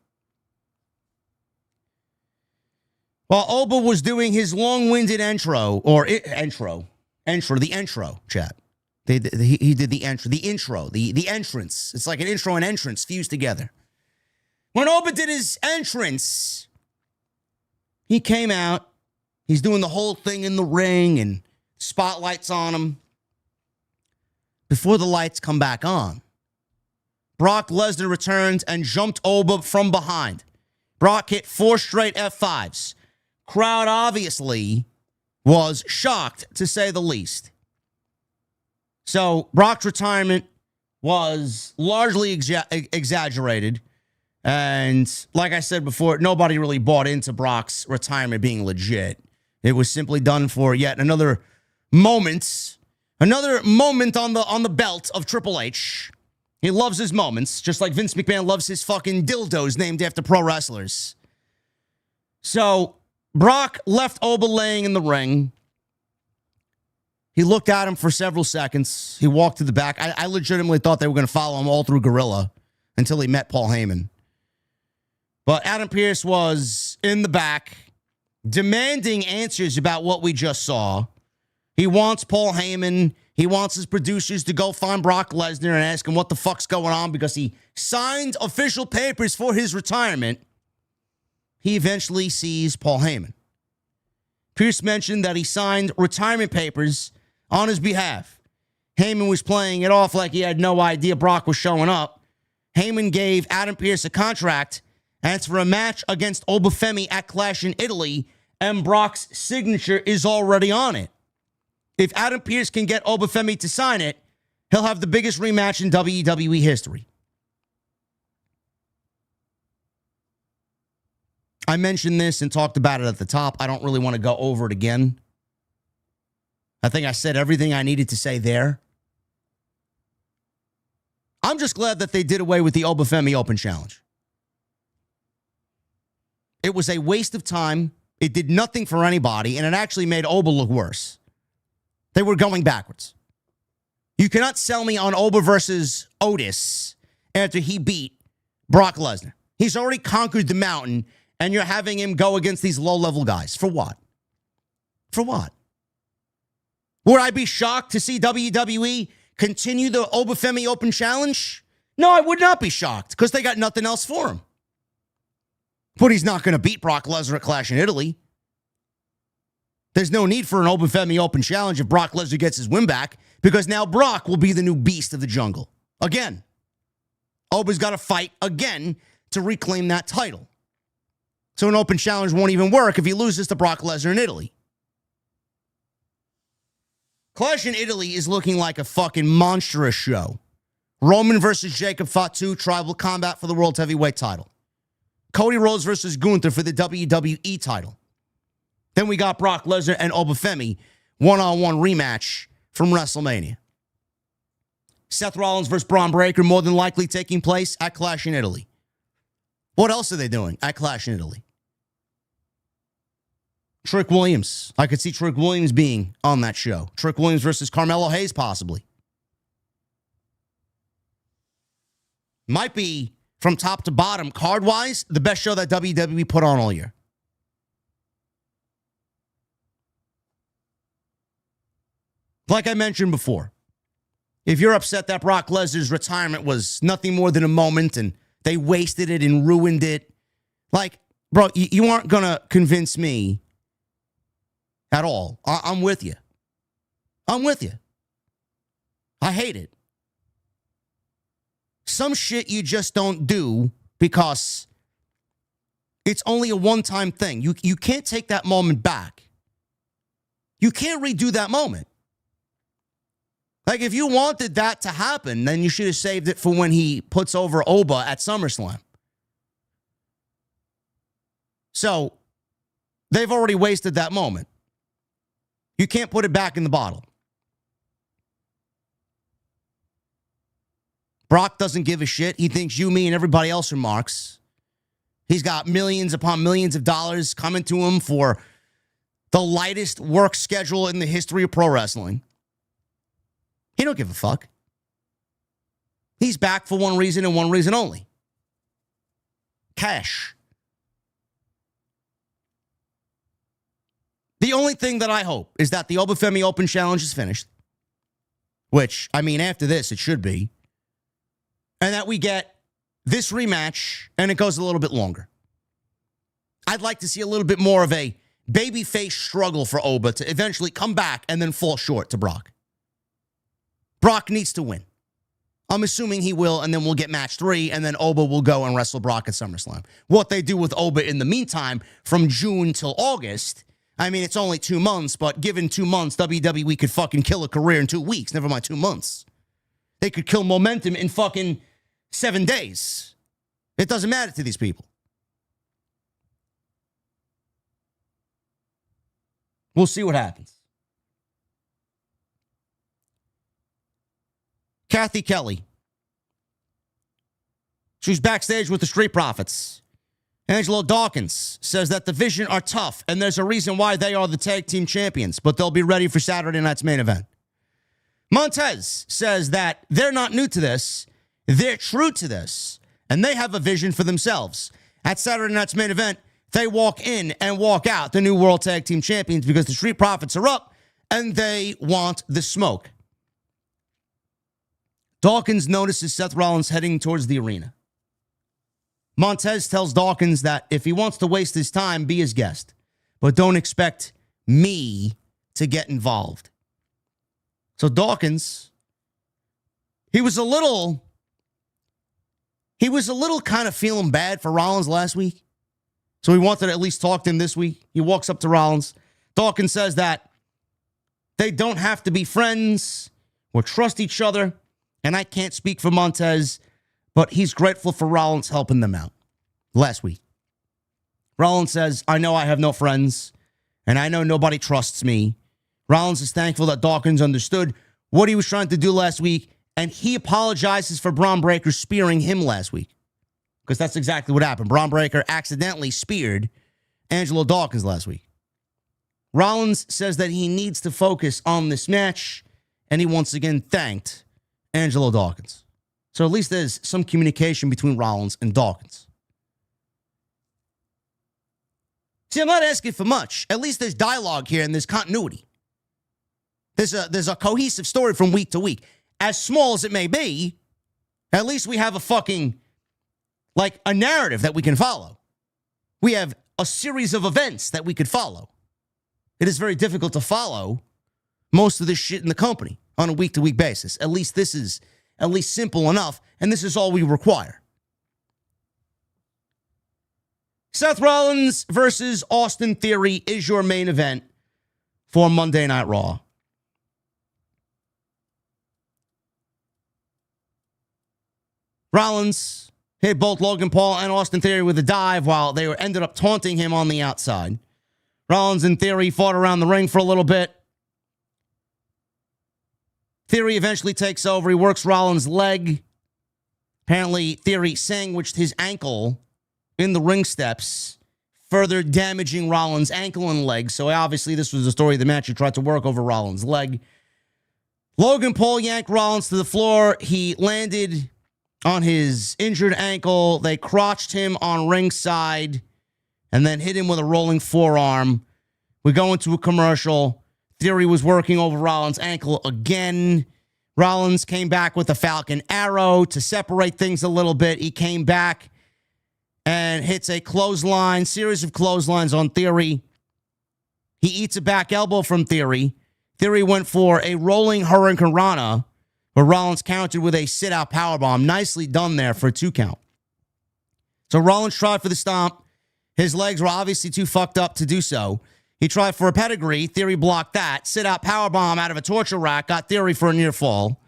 While Oba was doing his long-winded intro, chat. He did the entrance. It's like an intro and entrance fused together. When Oba did his entrance, he came out. He's doing the whole thing in the ring and spotlights on him. Before the lights come back on, Brock Lesnar returned and jumped Oba from behind. Brock hit 4 straight F5s. Crowd obviously was shocked, to say the least. So Brock's retirement was largely exaggerated. And like I said before, nobody really bought into Brock's retirement being legit. It was simply done for yet another moment on the belt of Triple H. He loves his moments, just like Vince McMahon loves his fucking dildos named after pro wrestlers. So Brock left Oba laying in the ring. He looked at him for several seconds. He walked to the back. I legitimately thought they were going to follow him all through Gorilla until he met Paul Heyman. But Adam Pearce was in the back, demanding answers about what we just saw. He wants Paul Heyman. He wants his producers to go find Brock Lesnar and ask him what the fuck's going on because he signed official papers for his retirement. He eventually sees Paul Heyman. Pearce mentioned that he signed retirement papers on his behalf. Heyman was playing it off like he had no idea Brock was showing up. Heyman gave Adam Pearce a contract, and it's for a match against Oba Femi at Clash in Italy, and Brock's signature is already on it. If Adam Pearce can get Oba Femi to sign it, he'll have the biggest rematch in WWE history. I mentioned this and talked about it at the top. I don't really want to go over it again. I think I said everything I needed to say there. I'm just glad that they did away with the Oba Femi Open Challenge. It was a waste of time. It did nothing for anybody, and it actually made Oba look worse. They were going backwards. You cannot sell me on Oba versus Otis after he beat Brock Lesnar. He's already conquered the mountain, and you're having him go against these low-level guys. For what? For what? Would I be shocked to see WWE continue the Oba Femi Open Challenge? No, I would not be shocked because they got nothing else for him. But he's not going to beat Brock Lesnar at Clash in Italy. There's no need for an Oba Femi Open Challenge if Brock Lesnar gets his win back because now Brock will be the new beast of the jungle. Again, Oba's got to fight again to reclaim that title. So an Open Challenge won't even work if he loses to Brock Lesnar in Italy. Clash in Italy is looking like a fucking monstrous show. Roman versus Jacob Fatu, tribal combat for the World Heavyweight title. Cody Rhodes versus Gunther for the WWE title. Then we got Brock Lesnar and Oba Femi, one-on-one rematch from WrestleMania. Seth Rollins versus Bron Breakker more than likely taking place at Clash in Italy. What else are they doing at Clash in Italy? Trick Williams. I could see Trick Williams being on that show. Trick Williams versus Carmelo Hayes, possibly. Might be, from top to bottom, card-wise, the best show that WWE put on all year. Like I mentioned before, if you're upset that Brock Lesnar's retirement was nothing more than a moment and they wasted it and ruined it, like, bro, you aren't going to convince me at all. I'm with you. I'm with you. I hate it. Some shit you just don't do because it's only a one-time thing. You can't take that moment back. You can't redo that moment. Like, if you wanted that to happen, then you should have saved it for when he puts over Oba at SummerSlam. So, they've already wasted that moment. You can't put it back in the bottle. Brock doesn't give a shit. He thinks you, me, and everybody else are marks. He's got millions upon millions of dollars coming to him for the lightest work schedule in the history of pro wrestling. He don't give a fuck. He's back for one reason and one reason only. Cash. The only thing that I hope is that the Oba Femi Open Challenge is finished. Which, I mean, after this, it should be. And that we get this rematch, and it goes a little bit longer. I'd like to see a little bit more of a babyface struggle for Oba to eventually come back and then fall short to Brock. Brock needs to win. I'm assuming he will, and then we'll get match 3, and then Oba will go and wrestle Brock at SummerSlam. What they do with Oba in the meantime, from June till August, I mean, it's only 2 months, but given 2 months, WWE could fucking kill a career in 2 weeks. Never mind 2 months. They could kill momentum in fucking 7 days. It doesn't matter to these people. We'll see what happens. Kathy Kelly. She was backstage with the Street Profits. Angelo Dawkins says that the Vision are tough, and there's a reason why they are the tag team champions, but they'll be ready for Saturday night's main event. Montez says that they're not new to this, they're true to this, and they have a vision for themselves. At Saturday night's main event, they walk in and walk out the new World Tag Team Champions because the Street Profits are up, and they want the smoke. Dawkins notices Seth Rollins heading towards the arena. Montez tells Dawkins that if he wants to waste his time, be his guest. But don't expect me to get involved. So Dawkins, he was a little kind of feeling bad for Rollins last week. So he wanted to at least talk to him this week. He walks up to Rollins. Dawkins says that they don't have to be friends or trust each other. And I can't speak for Montez, but he's grateful for Rollins helping them out last week. Rollins says, I know I have no friends, and I know nobody trusts me. Rollins is thankful that Dawkins understood what he was trying to do last week, and he apologizes for Bron Breakker spearing him last week. Because that's exactly what happened. Bron Breakker accidentally speared Angelo Dawkins last week. Rollins says that he needs to focus on this match, and he once again thanked Angelo Dawkins. So at least there's some communication between Rollins and Dawkins. See, I'm not asking for much. At least there's dialogue here and there's continuity. There's a cohesive story from week to week. As small as it may be, at least we have a fucking, like, a narrative that we can follow. We have a series of events that we could follow. It is very difficult to follow most of this shit in the company on a week-to-week basis. At least this is at least simple enough, and this is all we require. Seth Rollins versus Austin Theory is your main event for Monday Night Raw. Rollins hit both Logan Paul and Austin Theory with a dive while they ended up taunting him on the outside. Rollins and Theory fought around the ring for a little bit. Theory eventually takes over. He works Rollins' leg. Apparently, Theory sandwiched his ankle in the ring steps, further damaging Rollins' ankle and leg. So obviously, this was the story of the match. He tried to work over Rollins' leg. Logan Paul yanked Rollins to the floor. He landed on his injured ankle. They crotched him on ringside and then hit him with a rolling forearm. We go into a commercial. Theory was working over Rollins' ankle again. Rollins came back with a Falcon Arrow to separate things a little bit. He came back and hits a clothesline, series of clotheslines on Theory. He eats a back elbow from Theory. Theory went for a rolling Hurricane Rana, but Rollins countered with a sit-out powerbomb. Nicely done there for a 2 count. So Rollins tried for the stomp. His legs were obviously too fucked up to do so. He tried for a pedigree. Theory blocked that. Sit-out powerbomb out of a torture rack. Got Theory for a near fall.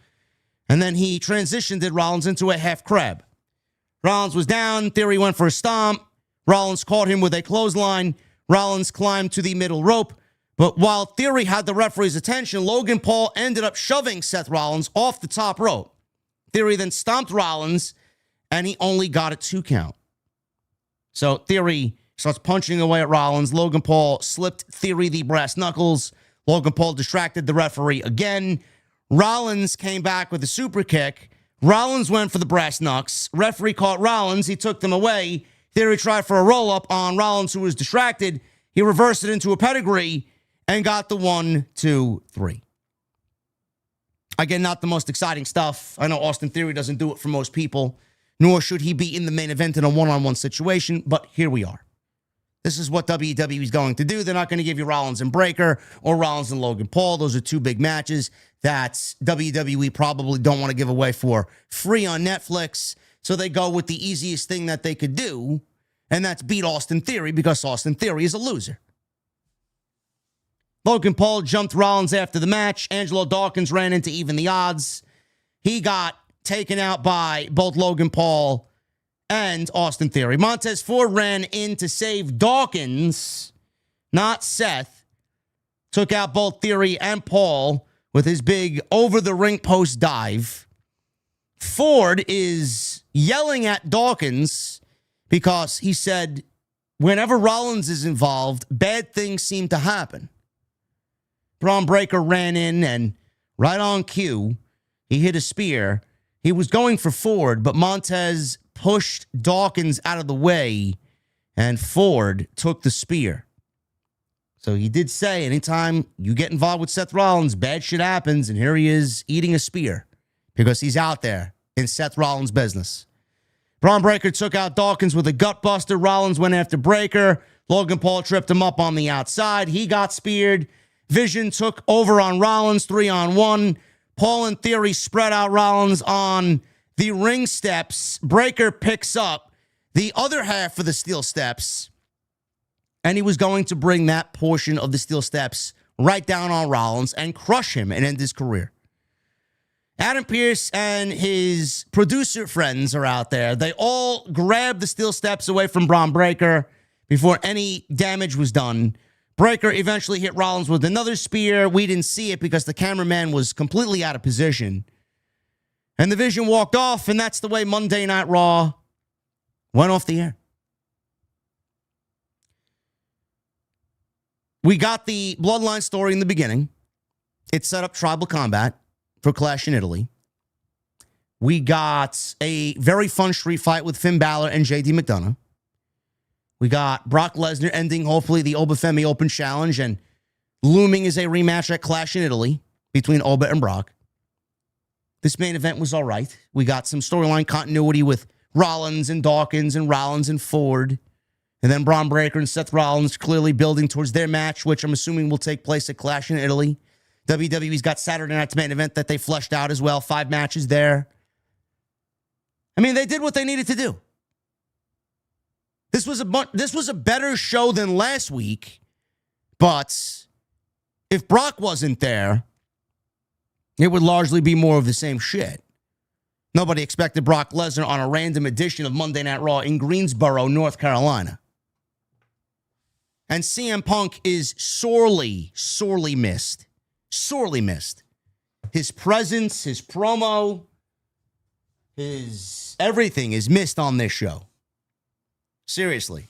And then he transitioned Rollins into a half crab. Rollins was down. Theory went for a stomp. Rollins caught him with a clothesline. Rollins climbed to the middle rope. But while Theory had the referee's attention, Logan Paul ended up shoving Seth Rollins off the top rope. Theory then stomped Rollins, and he only got a 2 count. So Theory starts punching away at Rollins. Logan Paul slipped Theory the brass knuckles. Logan Paul distracted the referee again. Rollins came back with a super kick. Rollins went for the brass knucks. Referee caught Rollins. He took them away. Theory tried for a roll-up on Rollins, who was distracted. He reversed it into a pedigree and got the 1, 2, 3. Again, not the most exciting stuff. I know Austin Theory doesn't do it for most people, nor should he be in the main event in a one-on-one situation, but here we are. This is what WWE is going to do. They're not going to give you Rollins and Breakker or Rollins and Logan Paul. Those are two big matches that WWE probably don't want to give away for free on Netflix. So they go with the easiest thing that they could do, and that's beat Austin Theory because Austin Theory is a loser. Logan Paul jumped Rollins after the match. Angelo Dawkins ran in to even the odds. He got taken out by both Logan Paul and Austin Theory. Montez Ford ran in to save Dawkins, not Seth. Took out both Theory and Paul with his big over-the-ring post dive. Ford is yelling at Dawkins because he said, whenever Rollins is involved, bad things seem to happen. Bron Breakker ran in and right on cue, he hit a spear. He was going for Ford, but Montez pushed Dawkins out of the way, and Ford took the spear. So he did say, anytime you get involved with Seth Rollins, bad shit happens, and here he is eating a spear because he's out there in Seth Rollins' business. Bron Breakker took out Dawkins with a gut buster. Rollins went after Breakker. Logan Paul tripped him up on the outside. He got speared. Vision took over on Rollins 3-on-1. Paul and Theory spread out Rollins on the ring steps. Breakker picks up the other half of the steel steps, and he was going to bring that portion of the steel steps right down on Rollins and crush him and end his career. Adam Pearce and his producer friends are out there. They all grabbed the steel steps away from Bron Breakker before any damage was done. Breakker eventually hit Rollins with another spear. We didn't see it because the cameraman was completely out of position. And the Vision walked off, and that's the way Monday Night Raw went off the air. We got the Bloodline story in the beginning. It set up tribal combat for Clash in Italy. We got a very fun street fight with Finn Balor and JD McDonough. We got Brock Lesnar ending, hopefully, the Oba Femi Open Challenge and looming is a rematch at Clash in Italy between Oba and Brock. This main event was all right. We got some storyline continuity with Rollins and Dawkins and Rollins and Ford. And then Bron Breakker and Seth Rollins clearly building towards their match, which I'm assuming will take place at Clash in Italy. WWE's got Saturday night's main event that they fleshed out as well. 5 matches there. I mean, they did what they needed to do. This was a better show than last week, but if Brock wasn't there, it would largely be more of the same shit. Nobody expected Brock Lesnar on a random edition of Monday Night Raw in Greensboro, North Carolina. And CM Punk is sorely, sorely missed. Sorely missed. His presence, his promo, his everything is missed on this show. Seriously.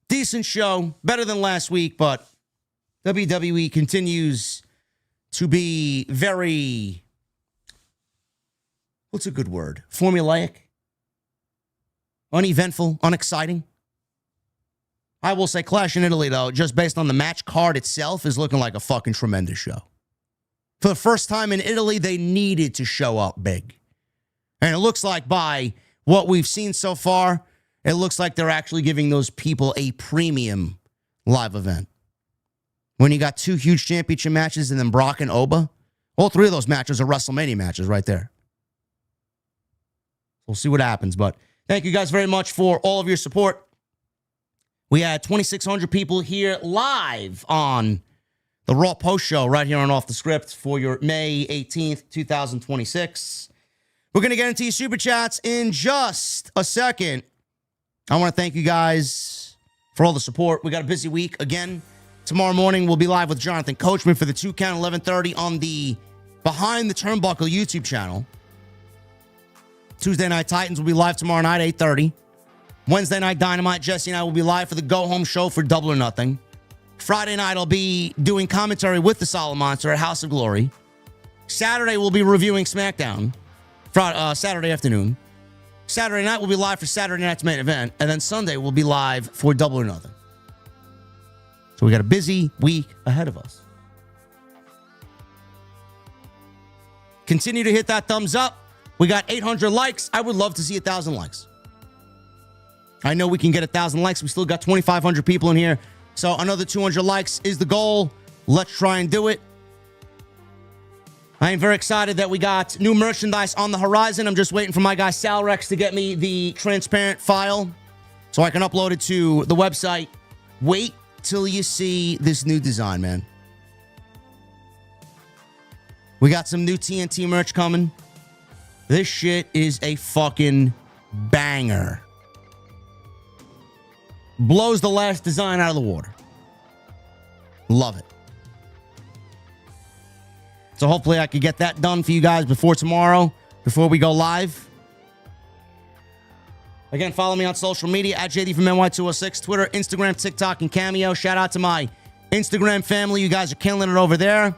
Decent show. Better than last week, but WWE continues to be very, what's a good word? Formulaic? Uneventful? Unexciting? I will say Clash in Italy, though, just based on the match card itself, is looking like a fucking tremendous show. For the first time in Italy, they needed to show up big. And it looks like by what we've seen so far, it looks like they're actually giving those people a premium live event. When you got 2 huge championship matches and then Brock and Oba, all 3 of those matches are WrestleMania matches right there. We'll see what happens, but thank you guys very much for all of your support. We had 2,600 people here live on the Raw Post Show right here on Off the Script for your May 18th, 2026. We're going to get into your Super Chats in just a second. I want to thank you guys for all the support. We got a busy week. Again, tomorrow morning we'll be live with Jonathan Coachman for the 2 Count 11:30 on the Behind the Turnbuckle YouTube channel. Tuesday Night Titans will be live tomorrow night, 8:30. Wednesday Night Dynamite, Jesse and I will be live for the Go Home Show for Double or Nothing. Friday night, I'll be doing commentary with the Solid Monster at House of Glory. Saturday, we'll be reviewing SmackDown. Saturday afternoon. Saturday night, we'll be live for Saturday night's main event. And then Sunday, we'll be live for Double or Nothing. So we got a busy week ahead of us. Continue to hit that thumbs up. We got 800 likes. I would love to see 1,000 likes. I know we can get 1,000 likes. We still got 2,500 people in here. So another 200 likes is the goal. Let's try and do it. I am very excited that we got new merchandise on the horizon. I'm just waiting for my guy Sal Rex to get me the transparent file so I can upload it to the website. Wait till you see this new design, man. We got some new TNT merch coming. This shit is a fucking banger. Blows the last design out of the water. Love it. So hopefully I could get that done for you guys before tomorrow, before we go live. Again, follow me on social media at JD from NY206, Twitter, Instagram, TikTok, and Cameo. Shout out to my Instagram family. You guys are killing it over there.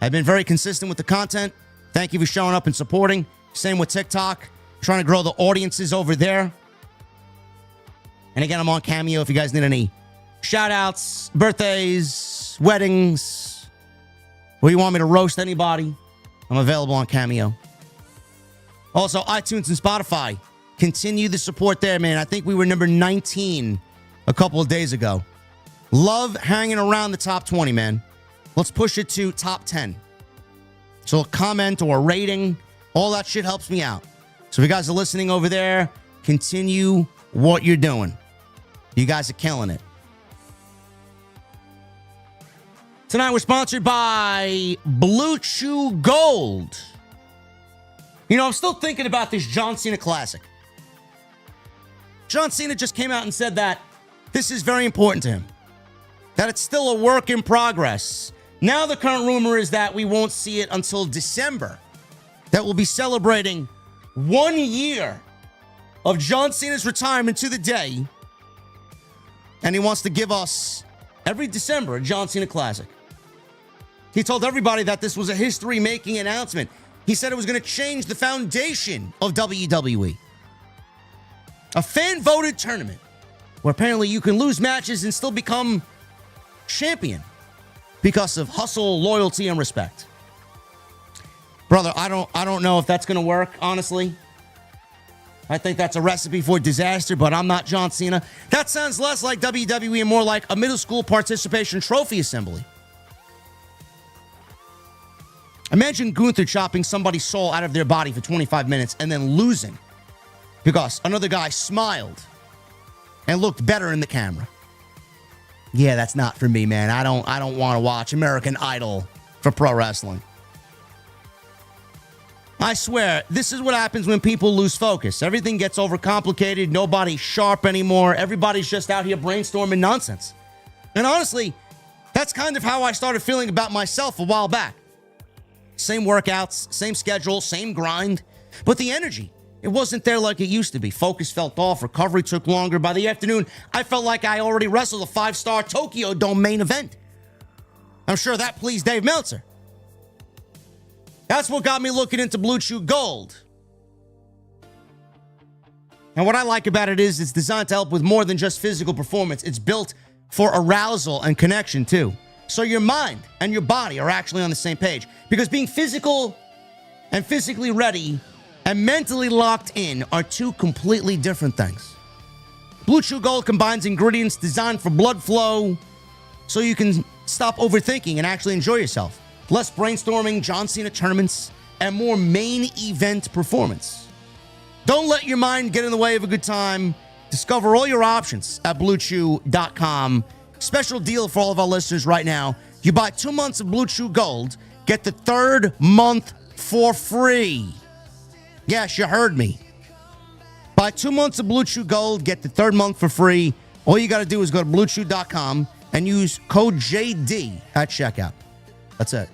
I've been very consistent with the content. Thank you for showing up and supporting. Same with TikTok. Trying to grow the audiences over there. And again, I'm on Cameo if you guys need any shout outs, birthdays, weddings, or you want me to roast anybody, I'm available on Cameo. Also, iTunes and Spotify. Continue the support there, man. I think we were number 19 a couple of days ago. Love hanging around the top 20, man. Let's push it to top 10. So a comment or a rating, all that shit helps me out. So if you guys are listening over there, continue what you're doing. You guys are killing it. Tonight we're sponsored by Blue Chew Gold. You know, I'm still thinking about this John Cena Classic. John Cena just came out and said that this is very important to him. That it's still a work in progress. Now the current rumor is that we won't see it until December. That we'll be celebrating 1 year of John Cena's retirement to the day. And he wants to give us every December a John Cena Classic. He told everybody that this was a history-making announcement. He said it was going to change the foundation of WWE. A fan-voted tournament where apparently you can lose matches and still become champion because of hustle, loyalty, and respect. Brother, I don't know if that's going to work, honestly. I think that's a recipe for disaster, but I'm not John Cena. That sounds less like WWE and more like a middle school participation trophy assembly. Imagine Gunther chopping somebody's soul out of their body for 25 minutes and then losing because another guy smiled and looked better in the camera. Yeah, that's not for me, man. I don't want to watch American Idol for pro wrestling. I swear, this is what happens when people lose focus. Everything gets overcomplicated. Nobody's sharp anymore. Everybody's just out here brainstorming nonsense. And honestly, that's kind of how I started feeling about myself a while back. Same workouts, same schedule, same grind. But the energy, it wasn't there like it used to be. Focus felt off. Recovery took longer. By the afternoon, I felt like I already wrestled a 5-star Tokyo Dome main event. I'm sure that pleased Dave Meltzer. That's what got me looking into Blue Chew Gold. And what I like about it is it's designed to help with more than just physical performance. It's built for arousal and connection, too. So your mind and your body are actually on the same page. Because being physical and physically ready and mentally locked in are two completely different things. Blue Chew Gold combines ingredients designed for blood flow so you can stop overthinking and actually enjoy yourself. Less brainstorming, John Cena tournaments, and more main event performance. Don't let your mind get in the way of a good time. Discover all your options at BlueChew.com. Special deal for all of our listeners right now. You buy 2 months of Blue Chew Gold, get the 3rd month for free. Yes, you heard me. Buy 2 months of Blue Chew Gold, get the 3rd month for free. All you got to do is go to BlueChew.com and use code JD at checkout. That's it.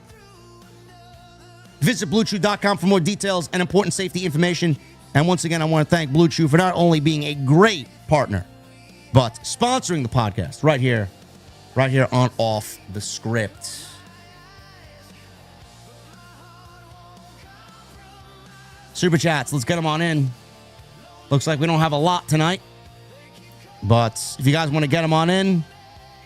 Visit BlueChew.com for more details and important safety information. And once again, I want to thank Blue Chew for not only being a great partner, but sponsoring the podcast right here right here on Off the Script. Super chats, let's get them on in. Looks like we don't have a lot tonight, but if you guys want to get them on in,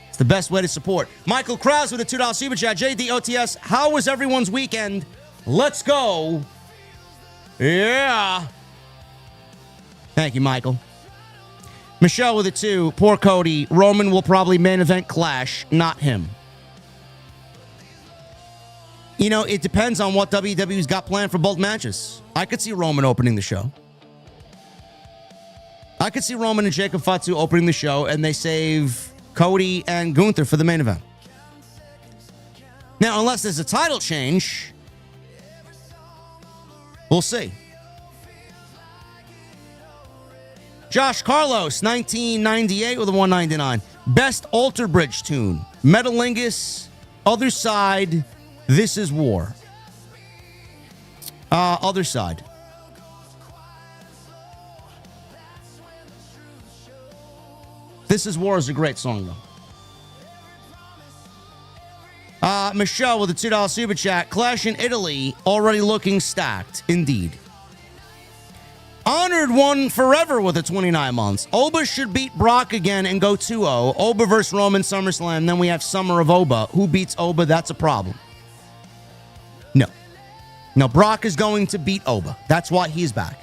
it's the best way to support. Michael Krause with a $2 super chat. JDOTS, how was everyone's weekend? Let's go. Yeah. Thank you, Michael. Michelle with a 2. Poor Cody. Roman will probably main event Clash, not him. You know, it depends on what WWE's got planned for both matches. I could see Roman opening the show. I could see Roman and Jacob Fatu opening the show, and they save Cody and Gunther for the main event. Now, unless there's a title change, we'll see. Josh Carlos, 1998 with a 199. Best Alter Bridge tune. Metalingus, Other Side, This Is War. Other Side. This Is War is a great song, though. Michelle with a $2 super chat. Clash in Italy already looking stacked. Indeed. Honored won forever with a 29 months. Oba should beat Brock again and go 2-0. Oba versus Roman SummerSlam. Then we have Summer of Oba. Who beats Oba? That's a problem. No. No, Brock is going to beat Oba. That's why he's back.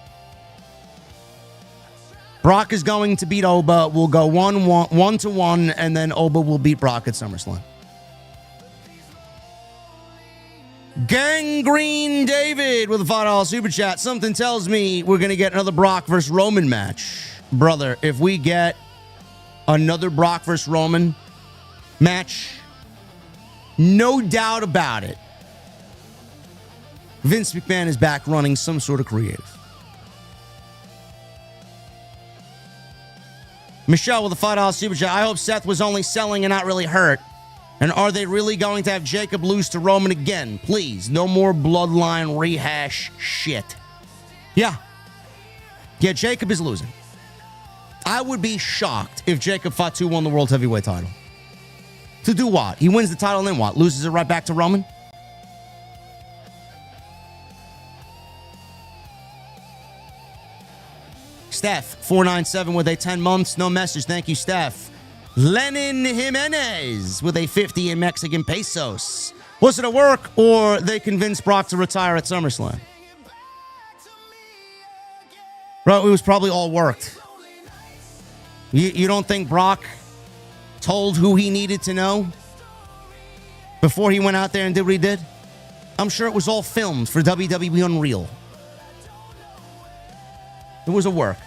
Brock is going to beat Oba. We'll go 1-1, and then Oba will beat Brock at SummerSlam. Gangrene David with a $5 super chat. Something tells me we're going to get another Brock versus Roman match. Brother, if we get another Brock versus Roman match, no doubt about it, Vince McMahon is back running some sort of creative. Michelle with a $5 super chat. I hope Seth was only selling and not really hurt. And are they really going to have Jacob lose to Roman again? Please, no more bloodline rehash shit. Yeah. Yeah, Jacob is losing. I would be shocked if Jacob Fatu won the World Heavyweight title. To do what? He wins the title and then what? Loses it right back to Roman? Steph, 497 with a 10 months. No message. Thank you, Steph. Lenin Jimenez with a 50 in Mexican pesos. Was it a work or they convinced Brock to retire at SummerSlam? Bro, it was probably all worked. You don't think Brock told who he needed to know before he went out there and did what he did? I'm sure it was all filmed for WWE Unreal. It was a work.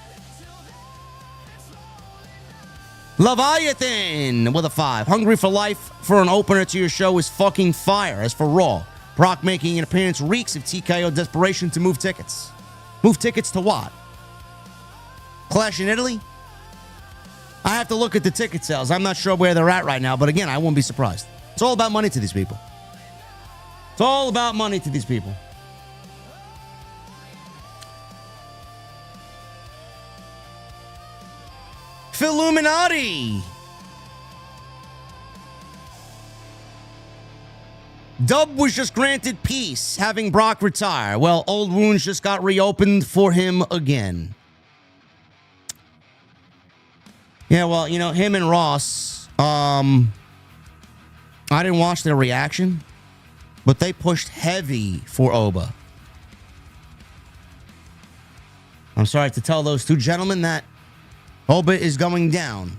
Leviathan with a 5. Hungry for life for an opener to your show is fucking fire. As for Raw, Brock making an appearance reeks of TKO desperation to move tickets. Move tickets to what? Clash in Italy? I have to look at the ticket sales. I'm not sure where they're at right now, but again, I won't be surprised. It's all about money to these people. It's all about money to these people. Illuminati. Dub was just granted peace, having Brock retire. Well, old wounds just got reopened for him again. Yeah, well, you know, him and Ross, I didn't watch their reaction, but they pushed heavy for Oba. I'm sorry to tell those two gentlemen that Oba is going down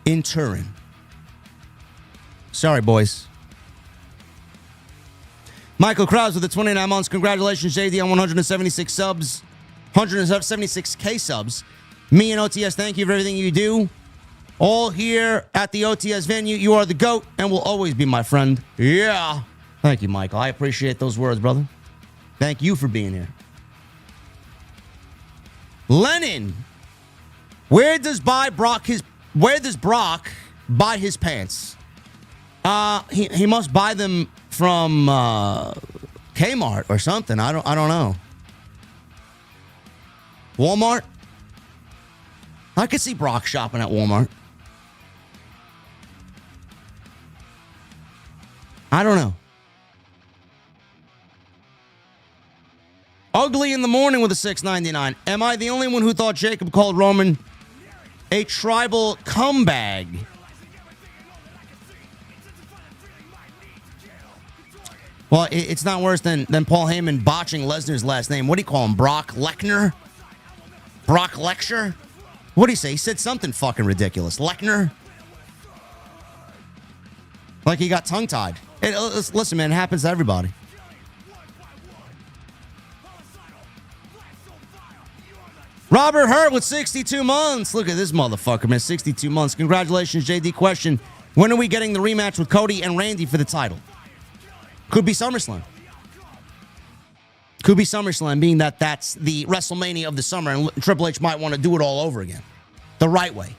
in Turin. Sorry, boys. Michael Krause with the 29 months. Congratulations, JD, on 176 subs. 176K subs. Me and OTS, thank you for everything you do. All here at the OTS venue. You are the GOAT and will always be my friend. Yeah. Thank you, Michael. I appreciate those words, brother. Thank you for being here. Lennon. Where does Brock buy his pants? He must buy them from Kmart or something. I don't know. Walmart? I could see Brock shopping at Walmart. I don't know. Ugly in the morning with a $6.99. Am I the only one who thought Jacob called Roman a tribal cumbag? Well, it's not worse than Paul Heyman botching Lesnar's last name. What do you call him? Brock Lesnar? Brock Lecture? What do you say? He said something fucking ridiculous. Lechner? Like he got tongue-tied. Listen, man, it happens to everybody. Robert Hurt with 62 months. Look at this motherfucker, man. 62 months. Congratulations, JD. Question, when are we getting the rematch with Cody and Randy for the title? Could be SummerSlam. Could be SummerSlam, being that that's the WrestleMania of the summer, and Triple H might want to do it all over again. The right way.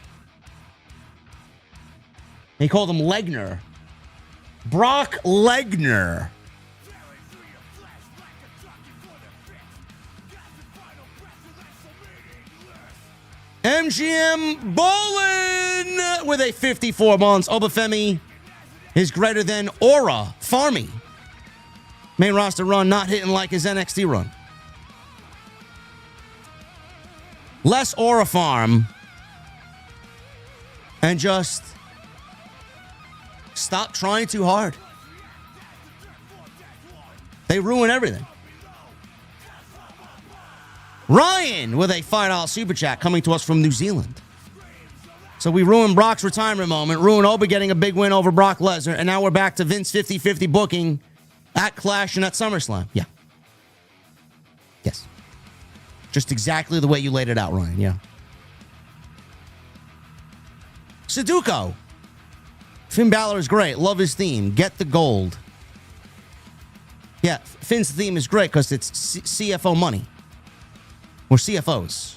He called him Lesnar. Brock Lesnar. MGM Bolin with a 54 months. Oba Femi is greater than Aura Farmy. Main roster run not hitting like his NXT run. Less Aura Farm and just stop trying too hard. They ruin everything. Ryan with a $5 super chat coming to us from New Zealand. So we ruined Brock's retirement moment, ruined Oba getting a big win over Brock Lesnar, and now we're back to Vince 50-50 booking at Clash and at SummerSlam. Yeah. Yes. Just exactly the way you laid it out, Ryan. Yeah. Sudoku. Finn Balor is great. Love his theme. Get the gold. Yeah, Finn's theme is great because it's CFO money. Or CFOs.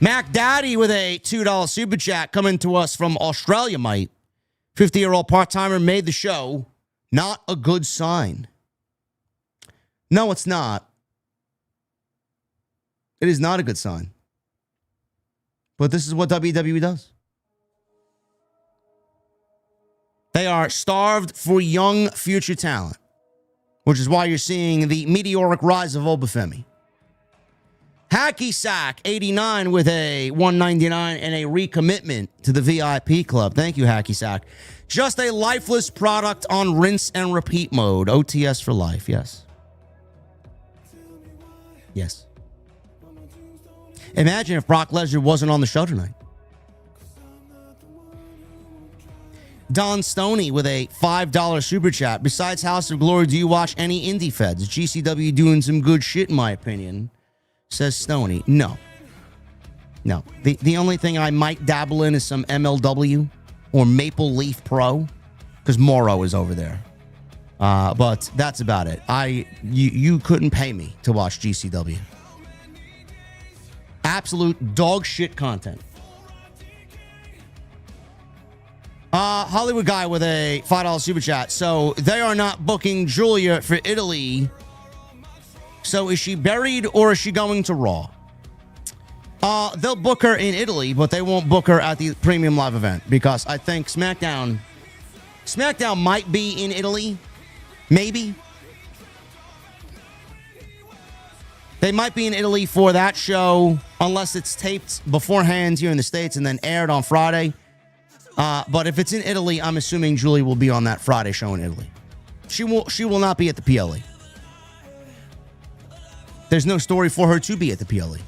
Mac Daddy with a $2 super chat coming to us from Australia, mate. 50-year-old part-timer made the show. Not a good sign. No, it's not. It is not a good sign. But this is what WWE does. They are starved for young future talent, which is why you're seeing the meteoric rise of Oba Femi. Hacky Sack 89 with a $1.99 and a recommitment to the VIP club. Thank you, Hacky Sack. Just a lifeless product on rinse and repeat mode. OTS for life, yes. Yes. Imagine if Brock Lesnar wasn't on the show tonight. Don Stoney with a $5 super chat. Besides House of Glory, do you watch any indie feds? GCW doing some good shit, in my opinion, says Stoney. No. No. The only thing I might dabble in is some MLW or Maple Leaf Pro, because Morrow is over there. But that's about it. You couldn't pay me to watch GCW. Absolute dog shit content. Hollywood guy with a $5 super chat. So they are not booking Julia for Italy. So is she buried or is she going to Raw? They'll book her in Italy, but they won't book her at the premium live event because I think SmackDown might be in Italy. Maybe. They might be in Italy for that show unless it's taped beforehand here in the States and then aired on Friday. But if it's in Italy, I'm assuming Julie will be on that Friday show in Italy. She will not be at the PLE. There's no story for her to be at the PLE.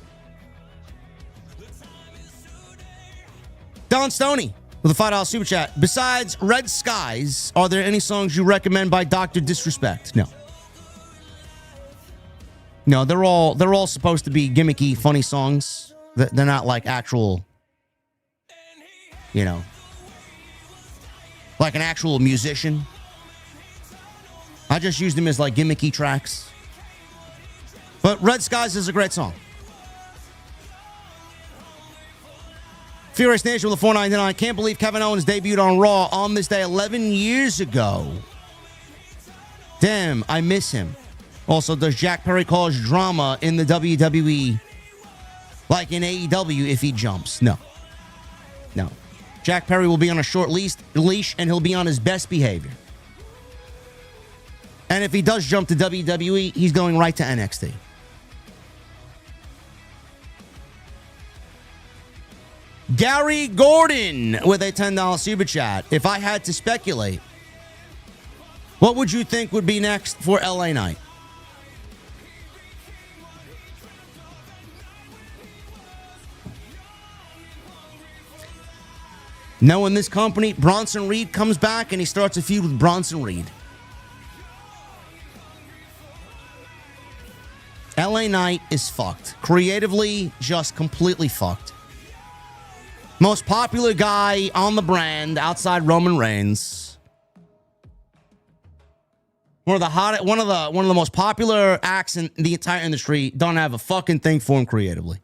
Don Stoney with a $5 super chat. Besides Red Skies, are there any songs you recommend by Dr. Disrespect? No. No, they're all supposed to be gimmicky, funny songs. They're not like actual, like an actual musician. I just used them as like gimmicky tracks. But Red Skies is a great song. Furious Nation with a $4.99. Can't believe Kevin Owens debuted on Raw on this day 11 years ago. Damn, I miss him. Also, does Jack Perry cause drama in the WWE like in AEW if he jumps? No. No. Jack Perry will be on a short leash, and he'll be on his best behavior. And if he does jump to WWE, he's going right to NXT. Gary Gordon with a $10 super chat. If I had to speculate, what would you think would be next for LA Knight? Knowing this company, Bronson Reed comes back and he starts a feud with Bronson Reed. LA Knight is fucked. Creatively, just completely fucked. Most popular guy on the brand outside Roman Reigns. One of the most popular acts in the entire industry. Don't have a fucking thing for him creatively.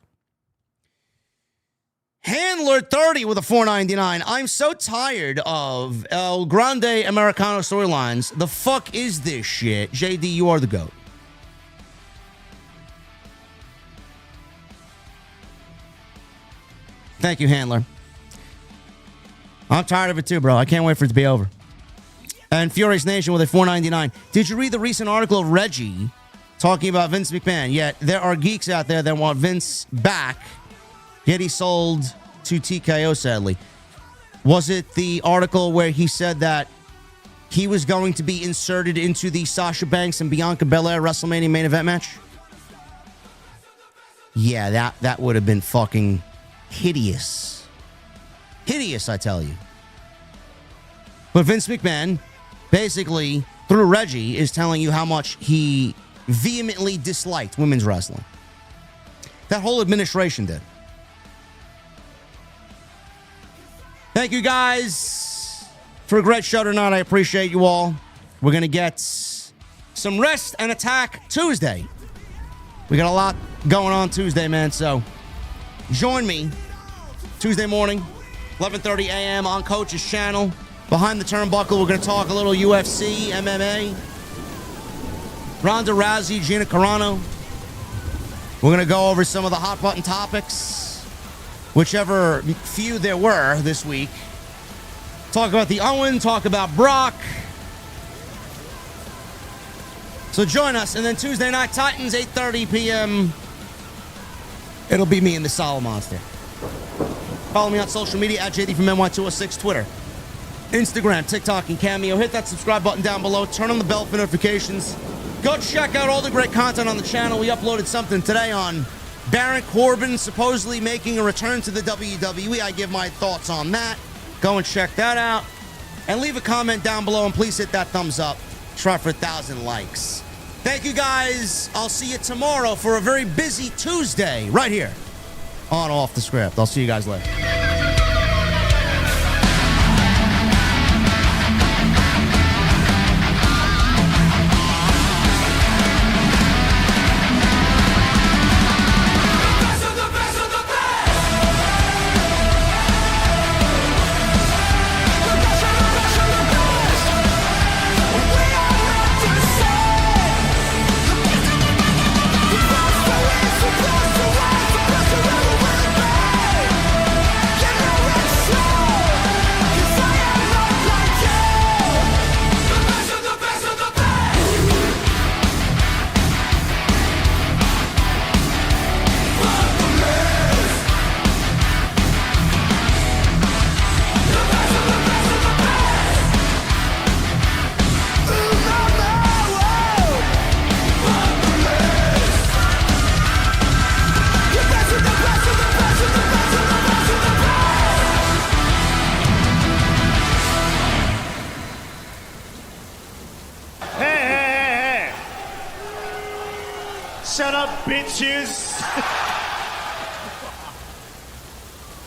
Handler 30 with a $4.99. I'm so tired of El Grande Americano storylines. The fuck is this shit? JD, you are the GOAT. Thank you, Handler. I'm tired of it too, bro. I can't wait for it to be over. And Furious Nation with a $4.99. Did you read the recent article of Reggie talking about Vince McMahon? Yet there are geeks out there that want Vince back, yet he sold to TKO, sadly. Was it the article where he said that he was going to be inserted into the Sasha Banks and Bianca Belair WrestleMania main event match? Yeah, that would have been fucking hideous. Hideous, I tell you. But Vince McMahon, basically, through Reggie, is telling you how much he vehemently disliked women's wrestling. That whole administration did. Thank you guys for a great show tonight. I appreciate you all. We're going to get some rest and attack Tuesday. We got a lot going on Tuesday, man. So join me Tuesday morning, 11:30 a.m. on Coach's channel. Behind the Turnbuckle, we're going to talk a little UFC, MMA, Ronda Rousey, Gina Carano. We're going to go over some of the hot button topics, whichever few there were this week. Talk about the Owen, talk about Brock. So join us. And then Tuesday Night Titans, 8:30 p.m. It'll be me and the Solid Monster. Follow me on social media at JD from NY206, Twitter, Instagram, TikTok, and Cameo. Hit that subscribe button down below. Turn on the bell for notifications. Go check out all the great content on the channel. We uploaded something today on Baron Corbin supposedly making a return to the WWE. I give my thoughts on that. Go and check that out. And leave a comment down below, and please hit that thumbs up. Try for 1,000 likes. Thank you, guys. I'll see you tomorrow for a very busy Tuesday right here on Off the Script. I'll see you guys later. Shut up, bitches!